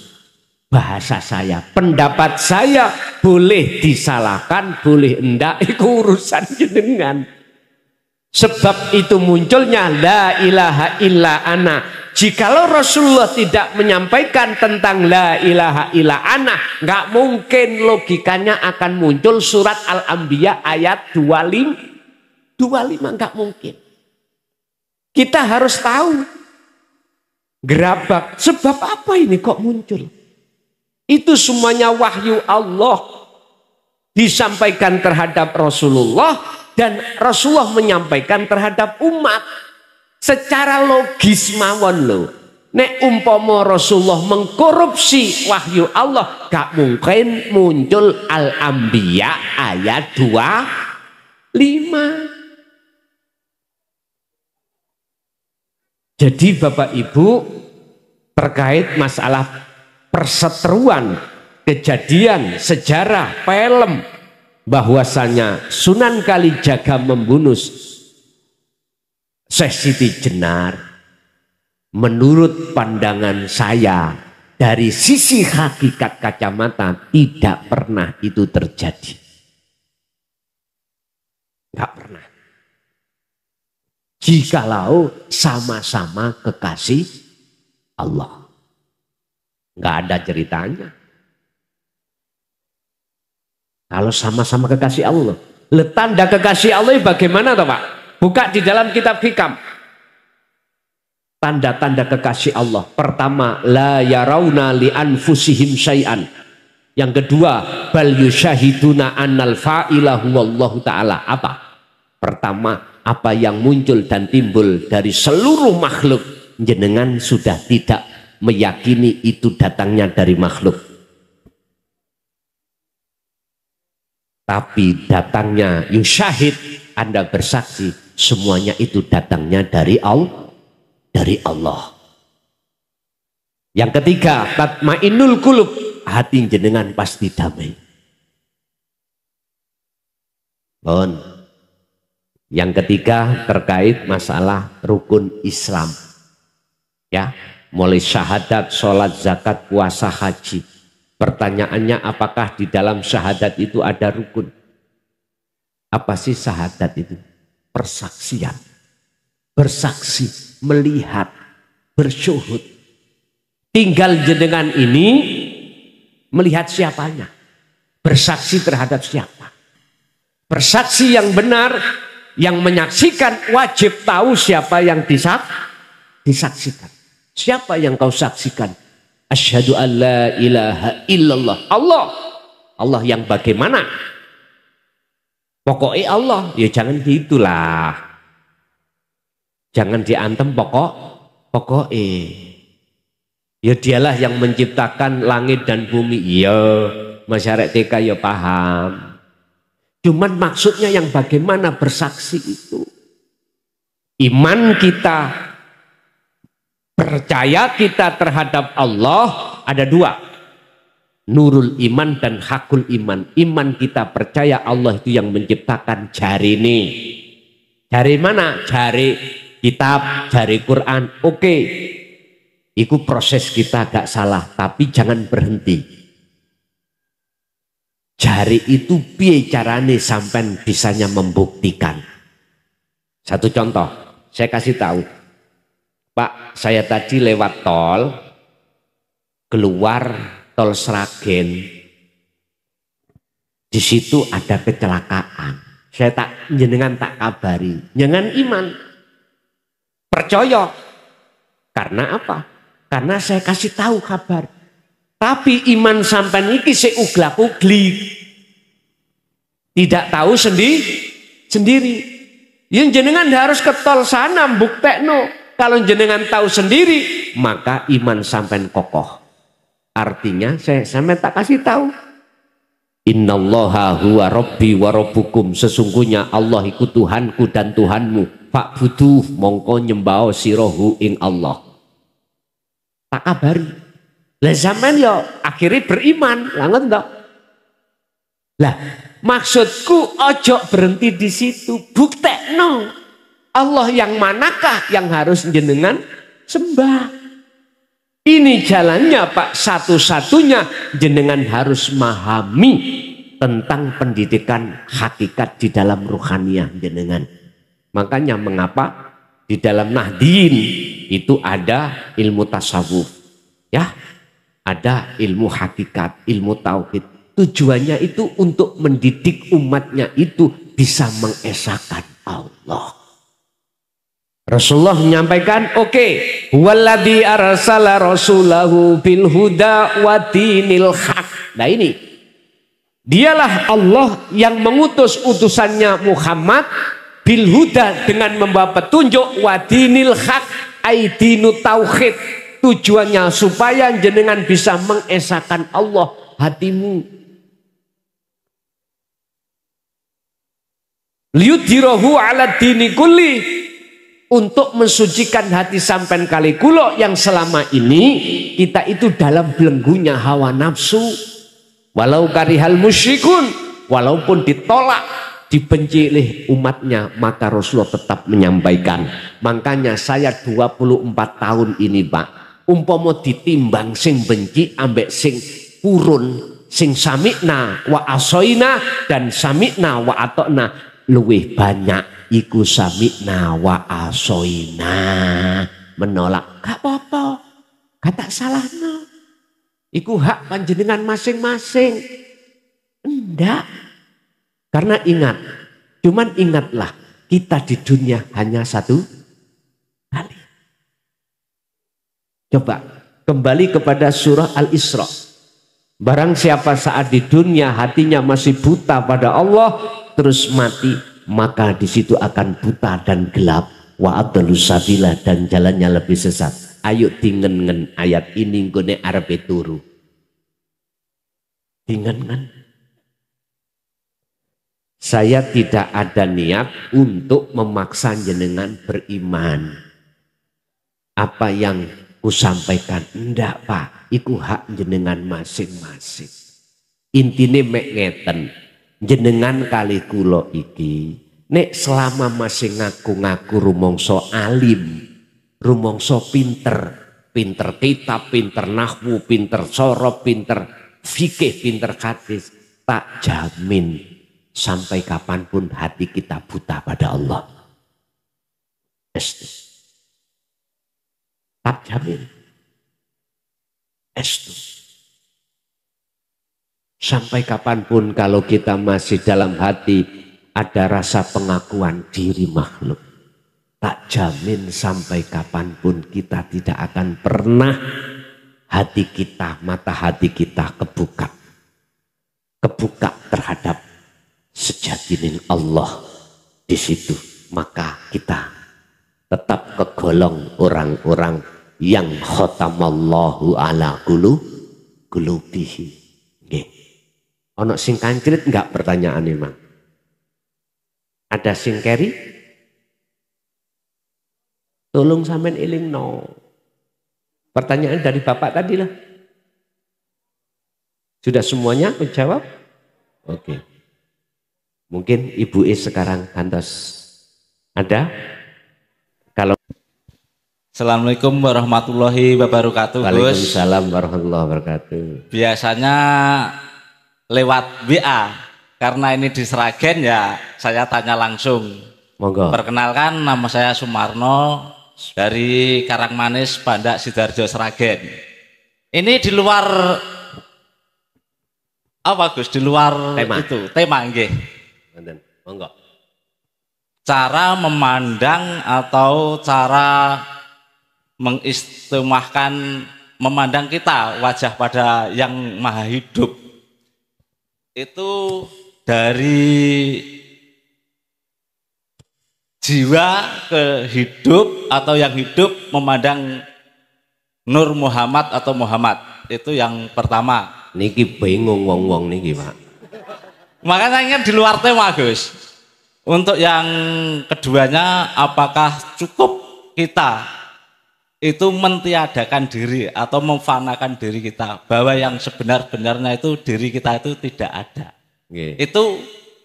A: Bahasa saya, pendapat saya boleh disalahkan, boleh enggak, itu urusan jenengan. Sebab itu munculnya la ilaha illa ana. Jikalau Rasulullah tidak menyampaikan tentang la ilaha illa ana, nggak mungkin logikanya akan muncul surat Al-Anbiya ayat 25, nggak mungkin. Kita harus tahu gerabak sebab apa ini kok muncul. Itu semuanya wahyu Allah disampaikan terhadap Rasulullah, dan Rasulullah menyampaikan terhadap umat secara logis mawon lho. Nek umpama Rasulullah mengkorupsi wahyu Allah, gak mungkin muncul Al-Anbiya ayat 25. Jadi Bapak Ibu, terkait masalah perseteruan kejadian sejarah film bahwasanya Sunan Kalijaga membunuh Syekh Siti Jenar, menurut pandangan saya dari sisi hakikat kacamata tidak pernah itu terjadi. Enggak pernah. Jikalau sama-sama kekasih Allah, enggak ada ceritanya. Kalau sama-sama kekasih Allah, tanda kekasih Allah bagaimana toh Pak? Buka di dalam kitab Hikam. Tanda-tanda kekasih Allah. Pertama, la yarawna li anfusihim syai'an. Yang kedua, bal yusyahiduna annal fa'ilahu wallahu ta'ala. Apa? Pertama, apa yang muncul dan timbul dari seluruh makhluk, jenengan sudah tidak meyakini itu datangnya dari makhluk. Tapi datangnya yusyahid, Anda bersaksi, semuanya itu datangnya dari Allah. Yang ketiga, tatmainnul qulub, hati jenengan pasti damai. Bon. Yang ketiga terkait masalah rukun Islam. Ya, mulai syahadat, sholat, zakat, puasa, haji. Pertanyaannya, apakah di dalam syahadat itu ada rukun? Apa sih syahadat itu? Persaksian. Bersaksi, melihat, bersyuhud. Tinggal jenengan ini melihat siapanya. Bersaksi terhadap siapa. Bersaksi yang benar, yang menyaksikan wajib tahu siapa yang disaksikan. Siapa yang kau saksikan? Asyhadu an la ilaha illallah. Allah yang bagaimana? Pokoknya Allah, ya jangan gitulah. Jangan diantem pokoknya. Ya dialah yang menciptakan langit dan bumi. Iya, masyarakat TK ya paham. Cuman maksudnya yang bagaimana bersaksi itu. Iman kita, percaya kita terhadap Allah ada dua. Nurul iman dan hakul iman. Iman kita percaya Allah itu yang menciptakan jari ini. Jari mana? Jari kitab, jari Quran. Oke. Itu proses kita gak salah. Tapi jangan berhenti. Jari itu piye carane sampai bisanya membuktikan. Satu contoh, saya kasih tahu. Pak, saya tadi lewat tol, keluar tol Sragen. Di situ ada kecelakaan. Saya jenengan tak kabari. Jangan iman. Percaya. Karena apa? Karena saya kasih tahu kabar. Tapi iman sampai niki seuglak-uglik. Tidak tahu sendiri. Yang jenengan harus ke tol sana buktekno. Kalau jenengan tahu sendiri, maka iman sampai kokoh. Artinya saya tak kasih tahu. Innallaha huwa rabbi wa rabbukum. Sesungguhnya Allah iku Tuhanku dan Tuhanmu. Fa'buduh mongko nyembah sirohu ing Allah. Tak kabari. Lah zaman ya akhirnya beriman, langet enggak? Lah maksudku ojo berhenti di situ, buktekno Allah yang manakah yang harus jenengan sembah? Ini jalannya Pak, satu-satunya jenengan harus memahami tentang pendidikan hakikat di dalam ruhaniyah jenengan. Makanya mengapa di dalam Nahdien itu ada ilmu tasawuf, ya, ada ilmu hakikat, ilmu tauhid. Tujuannya itu untuk mendidik umatnya itu bisa mengesahkan Allah. Rasulullah menyampaikan, oke, huwaladzi arsala rasulahu bil huda wa dinil haq. Nah ini, dialah Allah yang mengutus utusannya Muhammad bil huda dengan membawa petunjuk wa dinil haq aidinu tauhid. Tujuannya supaya jenengan bisa mengesahkan Allah hatimu. Liyudhirahu ala dini kulli, untuk mensucikan hati sampean kali kulo yang selama ini kita itu dalam belenggunya hawa nafsu. Walau karihal musyrikun, walaupun ditolak, dibenci oleh umatnya, maka Rasulullah tetap menyampaikan. Makanya saya 24 tahun ini Pak, umpama ditimbang sing benci ambek sing purun, sing sami'na wa asoina dan sami'na wa atokna, luwih banyak iku sami'na wa asoina, menolak. Gak apa-apa, kata salahnya, iku hak panjenengan masing-masing. Enggak. Karena ingat, cuman ingatlah kita di dunia hanya satu kali. Coba kembali kepada surah Al-Isra. Barang siapa saat di dunia hatinya masih buta pada Allah, terus mati, maka di situ akan buta dan gelap. Wa adallus sabila, dan jalannya lebih sesat. Ayo dingen-ngen ayat ini nggone arepe turu. Dingen-ngen. Saya tidak ada niat untuk memaksa jenengan beriman. Apa yang kusampaikan, enggak Pak, iku hak jenengan masing-masing. Intine mek ngeten, jenengan kali kula iki nek selama masih ngaku-ngaku rumangsa alim, rumangsa pinter, pinter kitab, pinter nahwu, pinter sorof, pinter fikih, pinter hadis, tak jamin sampai kapanpun hati kita buta pada Allah. Estu. Tak jamin. Estu. Sampai kapanpun kalau kita masih dalam hati ada rasa pengakuan diri makhluk, tak jamin sampai kapanpun kita tidak akan pernah hati kita, mata hati kita kebuka. Kebuka terhadap sejatinin Allah di situ, maka kita tetap kegolong orang-orang yang khotamallahu ala qulubihi. Nggih. Ono sing kancrit enggak pertanyaan memang? Ada sing keri? Tolong sampean elingno. Pertanyaan dari Bapak tadi lah. Sudah semuanya menjawab? Oke. Mungkin Ibu sekarang kantos ada? Kalau
B: Assalamualaikum warahmatullahi wabarakatuh.
A: Waalaikumsalam warahmatullahi wabarakatuh.
B: Biasanya lewat WA, karena ini di Sragen ya saya tanya langsung.
A: Monggo.
B: Perkenalkan, nama saya Sumarno dari Karangmanis, Pandak, Sidoarjo, Sragen. Ini di luar apa Gus? Di luar
A: tema.
B: Itu tema nggih.
A: Monggo.
B: Cara memandang atau cara mengistimahkan memandang kita wajah pada yang maha hidup itu dari jiwa ke hidup, atau yang hidup memandang Nur Muhammad atau Muhammad, itu yang pertama.
A: Niki bingung wong-wong niki Pak.
B: Makanya di luar tema Gus. Untuk yang keduanya, apakah cukup kita itu mentiadakan diri atau memfanakan diri kita, bahwa yang sebenar-benarnya itu diri kita itu tidak ada. Itu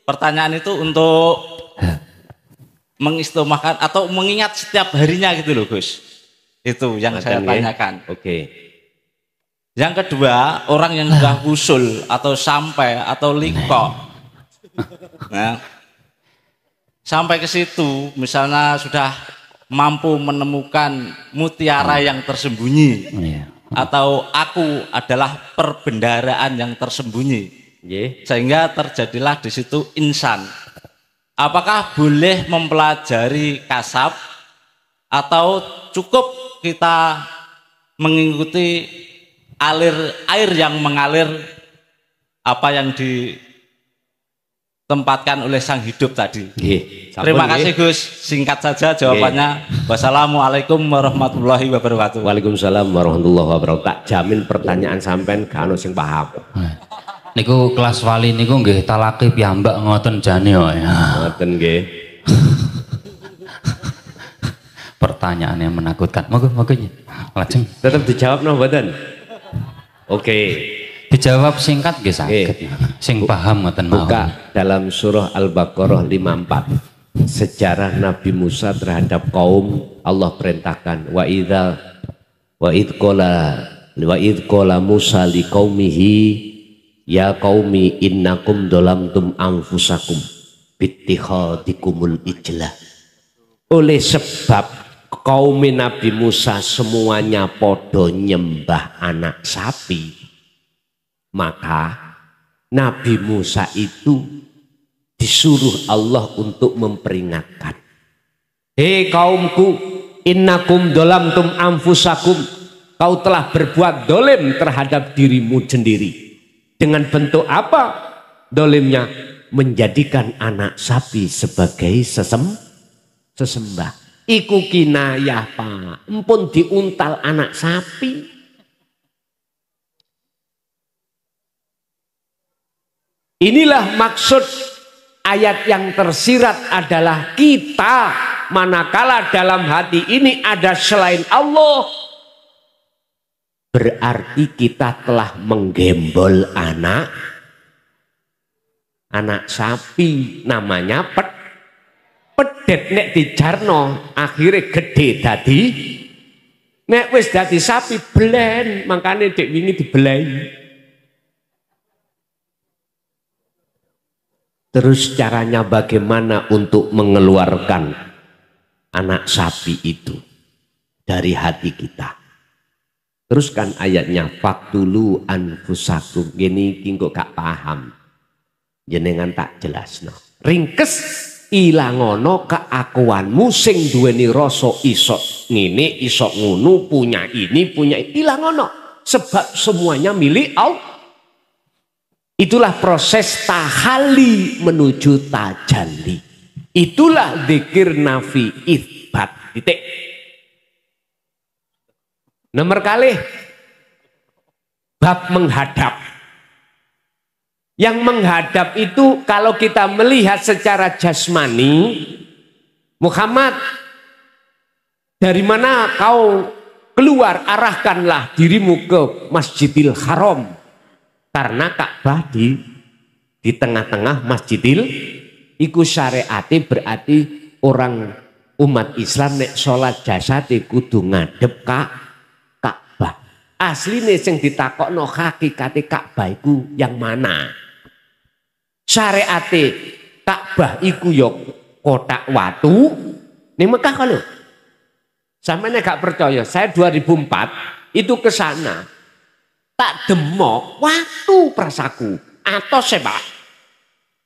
B: pertanyaan itu untuk mengistimahkan atau mengingat setiap harinya gitu loh Gus. Itu yang saya tanyakan.
A: Oke.
B: Yang kedua, orang yang sudah usul atau sampai atau liko, nah, sampai ke situ, misalnya sudah mampu menemukan mutiara yang tersembunyi, atau aku adalah perbendaharaan yang tersembunyi, sehingga terjadilah di situ insan. Apakah boleh mempelajari kasab atau cukup kita mengikuti air yang mengalir apa yang ditempatkan oleh sang hidup tadi? Terima kasih Gus, singkat saja jawabannya. Wassalamualaikum warahmatullahi wabarakatuh.
A: Waalaikumsalam warahmatullahi wabarakatuh. Tak jamin pertanyaan sampean gak ono sing paham.
C: Niku kelas wali niku nggih talake piyambak ngoten jane ya.
A: Ngoten nggih.
C: Pertanyaan yang menakutkan. Moga lajeng.
A: Tetap dijawab no mboten? Oke.
C: Dijawab singkat nggih saged. Sing paham ngoten mawon.
A: Buka dalam surah Al-Baqarah 54. Sejarah Nabi Musa terhadap kaum. Allah perintahkan wa idh qala Musa liqaumihi ya qaumi innakum dolamtum anfusakum bittikhadikumul ijlah. Oleh sebab kaum Nabi Musa semuanya podo nyembah anak sapi, maka Nabi Musa itu disuruh Allah untuk memperingatkan, hei kaumku, innakum dolamtum anfusakum, kau telah berbuat dolim terhadap dirimu sendiri. Dengan bentuk apa dolimnya? Menjadikan anak sapi sebagai sesembah. Iku kinayah pak, empun diuntal anak sapi. Inilah maksud ayat yang tersirat adalah kita manakala dalam hati ini ada selain Allah, berarti kita telah menggembol anak sapi, namanya pedet. Nek dijarno akhirnya gede dadi, nek wis dadi sapi belen, makanya dek wingi dibelai. Terus caranya bagaimana untuk mengeluarkan anak sapi itu dari hati kita? Teruskan ayatnya, faktulu anfusakum. Gini kok gak paham, jenengan tak jelas no. Ringkes ilangono keakuanmu sing duweni rasa isok ngene isok ngunu, punya ini punya ilangono, sebab semuanya milik Allah. Itulah proses tahali menuju tajalli. Itulah dzikir nafi itsbat. Titik. Nomor kali bab menghadap. Yang menghadap itu kalau kita melihat secara jasmani, Muhammad, dari mana kau keluar? Arahkanlah dirimu ke Masjidil Haram. Karena Ka'bah di tengah-tengah Masjidil iku syariate, berarti orang umat Islam nek sholat jasate kudu ngadep Ka'bah. Asline sing ditakokno hakikate Ka'bah iku yang mana? Syariate Ka'bah iku ya kotak watu ning Mekah kalau. Sampeyan gak percaya, saya 2004 itu ke sana. Tak demok waktu prasaku atos Pak.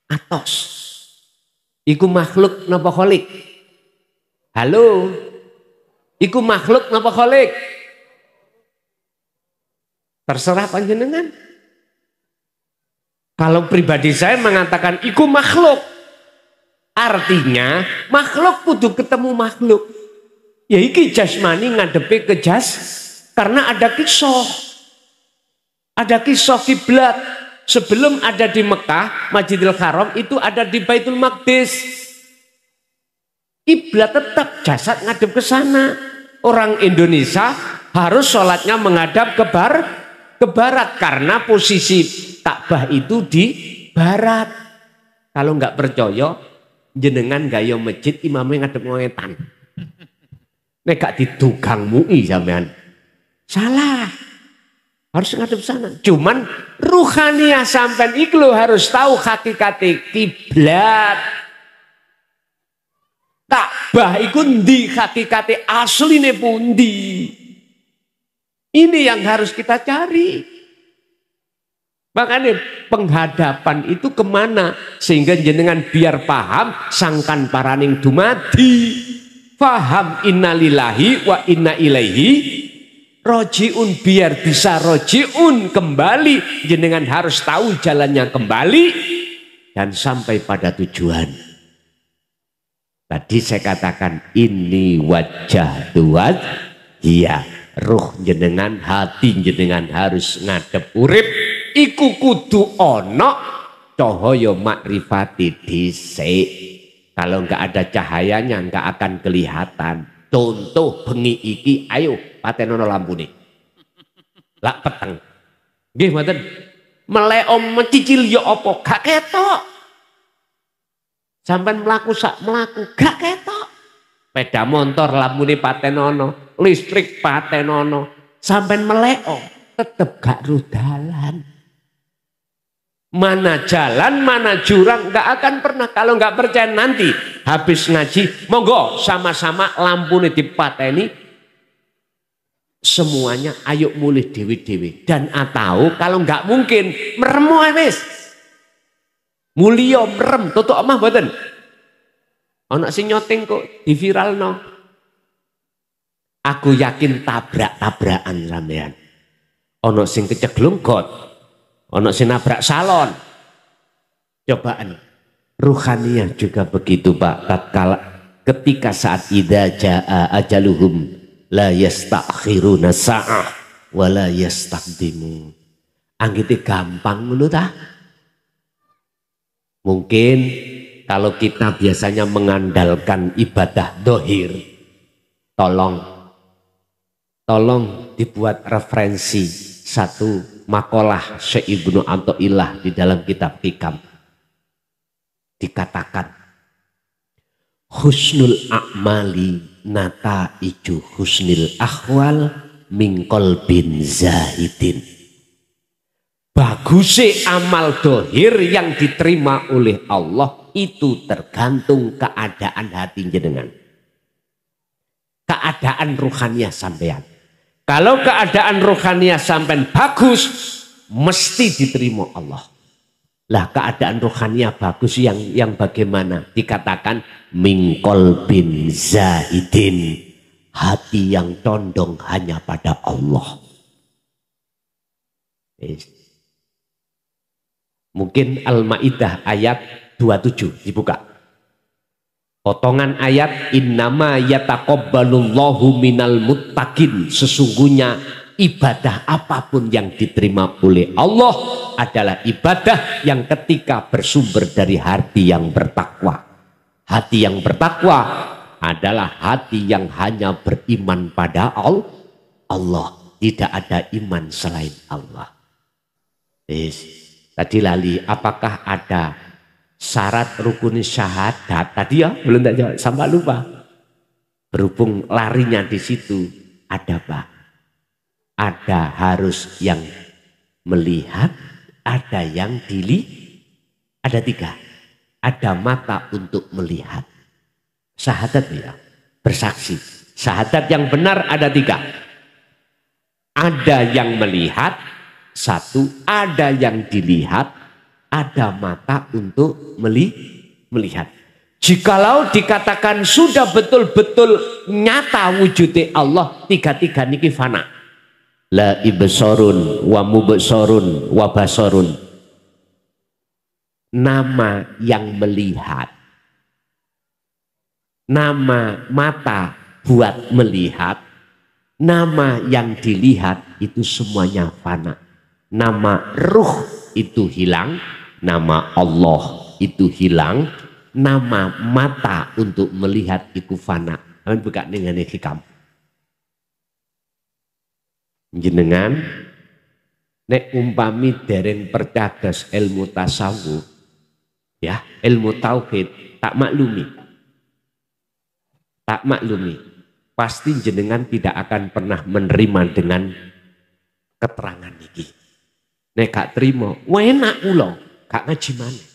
A: Atos iku makhluk napa kholik? Halo, iku makhluk napa kholik? Terserah panjenengan. Kalau pribadi saya mengatakan iku makhluk, artinya makhluk kudu ketemu makhluk. Ya iki jasmani ngadepi ke jas, karena ada kisah. Ada kisah kiblat. Sebelum ada di Mekah, Masjidil Haram itu ada di Baitul Maqdis. Kiblat tetap jasad ngadep ke sana. Orang Indonesia harus sholatnya menghadap ke barat karena posisi Ka'bah itu di barat. Kalau nggak percaya, jenengan gaya masjid imamnya ngadep ngetan. Nek gak didugang MUI sampean. Salah. Harus ngadep sana. Cuman ruhaniyah sampean iku harus tahu hakikat kiblat. Ka'bah iku ndi hakikate asline pundi. Ini yang harus kita cari. Makanya penghadapan itu kemana? Sehingga jenengan biar paham sangkan paraning dumadi. Faham innalillahi wa inna ilaihi rojiun, biar bisa rojiun kembali. Jenengan harus tahu jalannya kembali dan sampai pada tujuan. Tadi saya katakan ini wajah tuat, iya ruh jenengan, hati jenengan harus ngadep urip. Iku kudu ono cahaya makrifati dhisik. Kalau nggak ada cahayanya nggak akan kelihatan. Contoh bengi iki, ayo patenono lampune. Lak peteng. Nggih mboten. Melek mencicil ya apa? Gak ketok. Sampai melaku sak melaku gak ketok. Peda motor lampune patenono, listrik patenono, sampai meleo tetep gak rudalan. Mana jalan, mana jurang, gak akan pernah. Kalau gak percaya nanti habis ngaji, monggo sama-sama lampune dipateni. Semuanya ayo mulih dewi-dewi. Dan atau kalau gak mungkin merem wis. Mulya merem, tutuk omah mboten. Ana sing nyoteng kok di viral no. Aku yakin tabrak-tabrakan sampean. Ana sing keceglung got. Ana sing nabrak salon. Cobaan. Ruhaniyah juga begitu Pak. Tatkala ketika saat idza jaa ajaluhum la yastakhiruna sa'ah wa la yastaqdimu. Anggite gampang ngono ta? Mungkin kalau kita biasanya mengandalkan ibadah dohir, tolong dibuat referensi satu makalah Syekh Ibnu Athaillah di dalam kitab Hikam. Dikatakan husnul a'mali nataiju husnil ahwal min qalbin zahidin. Bagusnya amal dohir yang diterima oleh Allah itu tergantung keadaan hati jenengan. Keadaan ruhaniyah sampean. Kalau keadaan ruhaniyah sampean bagus, mesti diterima Allah. Lah keadaan ruhaniyah bagus yang bagaimana? Dikatakan min qalbin zahidin. Hati yang condong hanya pada Allah. Mungkin Al-Maidah ayat 27 dibuka. Potongan ayat innama yataqabbalullahu minal muttaqin. Sesungguhnya ibadah apapun yang diterima oleh Allah adalah ibadah yang ketika bersumber dari hati yang bertakwa. Hati yang bertakwa adalah hati yang hanya beriman pada Allah. Tidak ada iman selain Allah. Tadi lali, apakah ada syarat rukun syahadat? Tadi ya belum tak jawab, sampai lupa. Berhubung larinya di situ, ada Pak. Ada harus yang melihat, ada yang ada 3. Ada mata untuk melihat. Syahadat ya, bersaksi. Syahadat yang benar ada 3. Ada yang melihat, 1, ada yang dilihat, ada mata untuk melihat. Jikalau dikatakan sudah betul-betul nyata wujudnya Allah, 3 niki fana. La ibsorun wa mubsorun wa basarun. Nama yang melihat, nama mata buat melihat, nama yang dilihat itu semuanya fana. Nama ruh itu hilang, nama Allah itu hilang, nama mata untuk melihat itu fana. Amin buka dengan hikam. Jenengan nek umpami dereng percados ilmu tasawuf, ya ilmu tauhid tak maklumi, pasti jenengan tidak akan pernah menerima dengan keterangan ini. Nek gak terima, enak kula, gak ngaji maneh.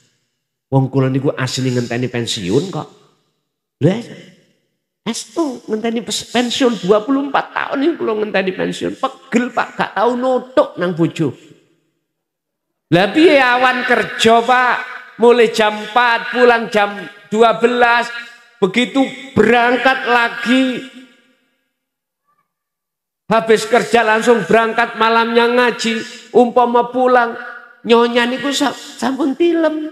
A: Wong kula niku asli ngenteni pensiun kok. Lha Estu ngenteni pensiun 24 tahun ini kula ngenteni pensiun. Pegel Pak, gak tau notok nang bojo. Lah piye awan kerja Pak, mulai jam 4 pulang jam 12, begitu berangkat lagi habis kerja langsung berangkat malamnya ngaji, umpama pulang nyonya niku sampun tilem.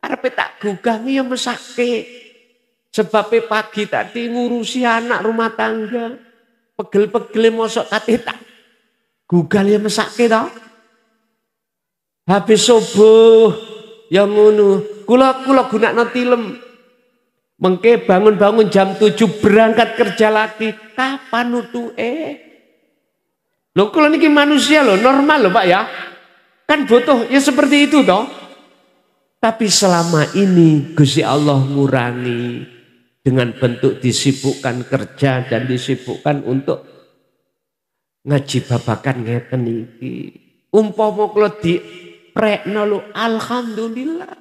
A: Arepe tak gugangi ya mesake. Sebab pagi tadi ngurusi anak rumah tangga. Pegel-pegel mosok kate tak gugal ya mesake to. Habis subuh ya ngono. Kula gunakno tilem. Mengke bangun-bangun jam 7 berangkat kerja lagi. Kapan nutuke? Lho kula niki manusia lho, normal lho Pak ya. Kan butuh ya seperti itu toh. Tapi selama ini Gusti Allah ngurangi dengan bentuk disibukkan kerja dan disibukkan untuk ngaji babakan ngeten iki. Umpama kula diprekno lho, alhamdulillah.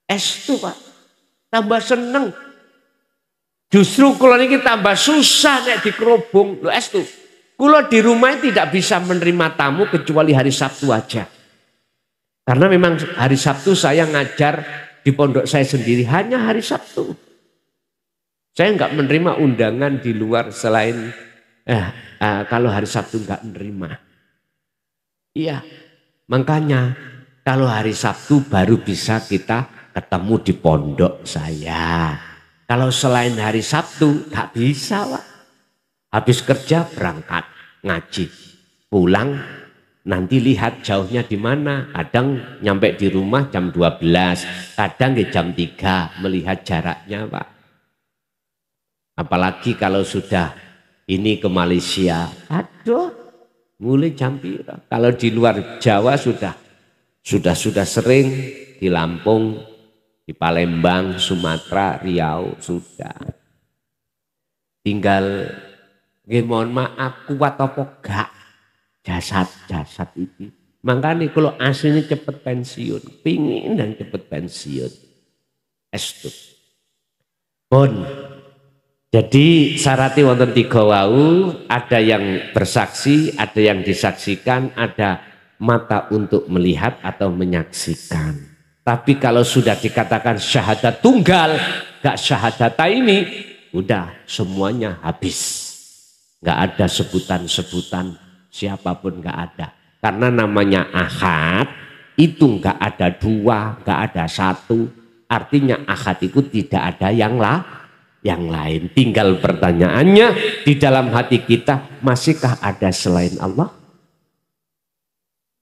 A: Estu Pak. Tambah seneng. Justru kula niki tambah susah nek dikerubung. Lho estu. Kula di rumah tidak bisa menerima tamu kecuali hari Sabtu aja. Karena memang hari Sabtu saya ngajar di pondok saya sendiri hanya hari Sabtu. Saya enggak menerima undangan di luar selain kalau hari Sabtu enggak menerima. Iya, makanya kalau hari Sabtu baru bisa kita ketemu di pondok saya. Kalau selain hari Sabtu enggak bisa Pak. Habis kerja berangkat ngaji, pulang nanti lihat jauhnya di mana. Kadang nyampe di rumah jam 12, kadang jam 3 melihat jaraknya Pak. Apalagi kalau sudah ini ke Malaysia, aduh, mulai jam pira. Kalau di luar Jawa sudah sering di Lampung, di Palembang, Sumatera, Riau sudah. Tinggal, mohon maaf, kuat apa gak jasad ini. Makanya kalau aslinya cepet pensiun, pingin dan cepet pensiun. Estu. Bon. Jadi syaratnya wonten 3 wau, ada yang bersaksi, ada yang disaksikan, ada mata untuk melihat atau menyaksikan. Tapi kalau sudah dikatakan syahadat tunggal, gak syahadata ini, udah semuanya habis. Gak ada sebutan-sebutan siapapun gak ada. Karena namanya ahad, itu gak ada 2, gak ada 1. Artinya ahad itu tidak ada yang lain. Tinggal pertanyaannya, di dalam hati kita masihkah ada selain Allah?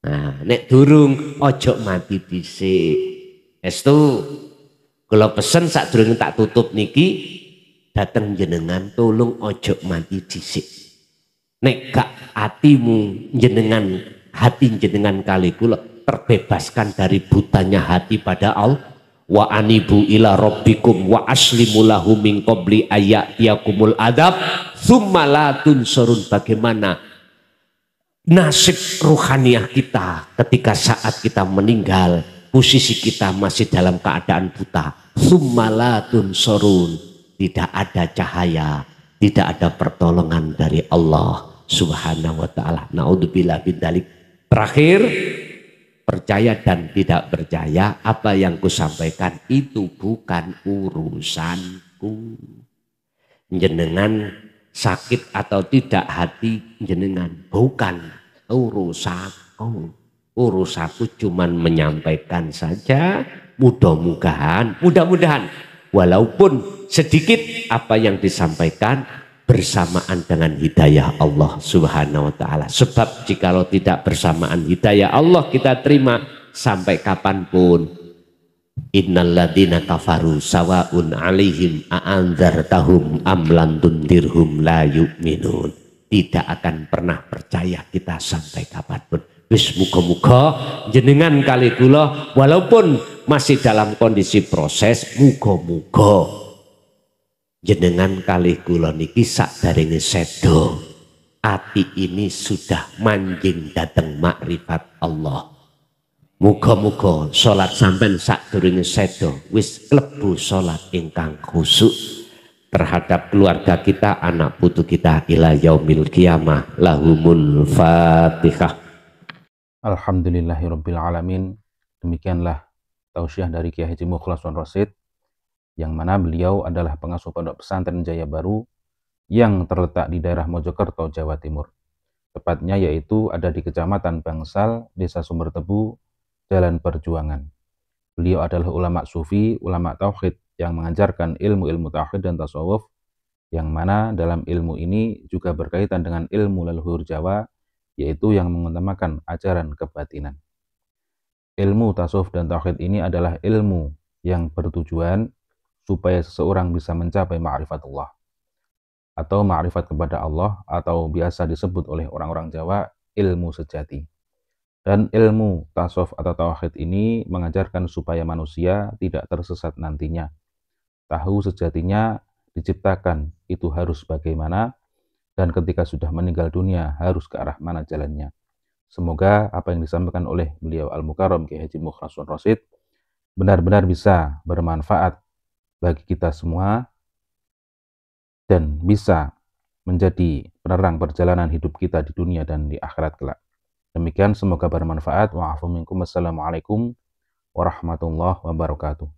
A: Nah, nek durung ojo mati dhisik. Estu kula pesen sadurunge tak tutup niki, dateng jenengan tolong ojo mati dhisik. Nek gak hatimu jenengan, hati jenengan kali kula terbebaskan dari butanya hati pada Allah. Wa anibu ila rabbikum wa aslimu lahu min qabli ayatiyakumul adab tsumma la tunsurun. Bagaimana nasib ruhaniah kita ketika saat kita meninggal, posisi kita masih dalam keadaan buta. Tsumma la tunsurun, tidak ada cahaya, tidak ada pertolongan dari Allah Subhanahu wa taala. Naudzubillah min dzalik. Terakhir, percaya dan tidak percaya, apa yang kusampaikan itu bukan urusanku. Jenengan sakit atau tidak hati jenengan, bukan urusanku. Urusanku cuman menyampaikan saja, mudah-mudahan walaupun sedikit apa yang disampaikan bersamaan dengan hidayah Allah Subhanahu wa taala. Sebab jikalau tidak bersamaan hidayah Allah kita terima sampai kapanpun, innalladzina kafaru sawaun alaihim a'anzartahum am lam tundirhum la yu'minun. Tidak akan pernah percaya kita sampai kapanpun. Wis muga-muga jenengan kali kula walaupun masih dalam kondisi proses, muga-muga jenengan kali kula niki sakderenge sedo, ati ini sudah manjing dateng makrifat Allah. Muga-muga salat sampean sakdurunge sedo wis klebu salat ingkang khusyuk. terhadap keluarga kita, anak putu kita ila yaumil qiyamah. Lahumul Fatihah.
D: Alhamdulillahirabbil alamin. Demikianlah tausiah dari Kiai Haji Mukhlasun Rasyid, yang mana beliau adalah pengasuh Pondok Pesantren Jaya Baru yang terletak di daerah Mojokerto, Jawa Timur. Tepatnya yaitu ada di Kecamatan Bangsal, Desa Sumbertebu, Jalan Perjuangan. Beliau adalah ulama sufi, ulama tauhid yang mengajarkan ilmu-ilmu tauhid dan tasawuf, yang mana dalam ilmu ini juga berkaitan dengan ilmu leluhur Jawa, yaitu yang mengutamakan ajaran kebatinan. Ilmu tasawuf dan tauhid ini adalah ilmu yang bertujuan supaya seseorang bisa mencapai ma'rifatullah, atau ma'rifat kepada Allah, atau biasa disebut oleh orang-orang Jawa ilmu sejati. Dan ilmu tasawuf atau tauhid ini mengajarkan supaya manusia tidak tersesat nantinya. Tahu sejatinya diciptakan itu harus bagaimana, dan ketika sudah meninggal dunia harus ke arah mana jalannya. Semoga apa yang disampaikan oleh beliau Al-Mukarram Kiai Haji Mukhlasun Rasyid benar-benar bisa bermanfaat bagi kita semua dan bisa menjadi penerang perjalanan hidup kita di dunia dan di akhirat kelak. Demikian, semoga bermanfaat. Wa'afu minkum. Wassalamualaikum warahmatullahi wabarakatuh.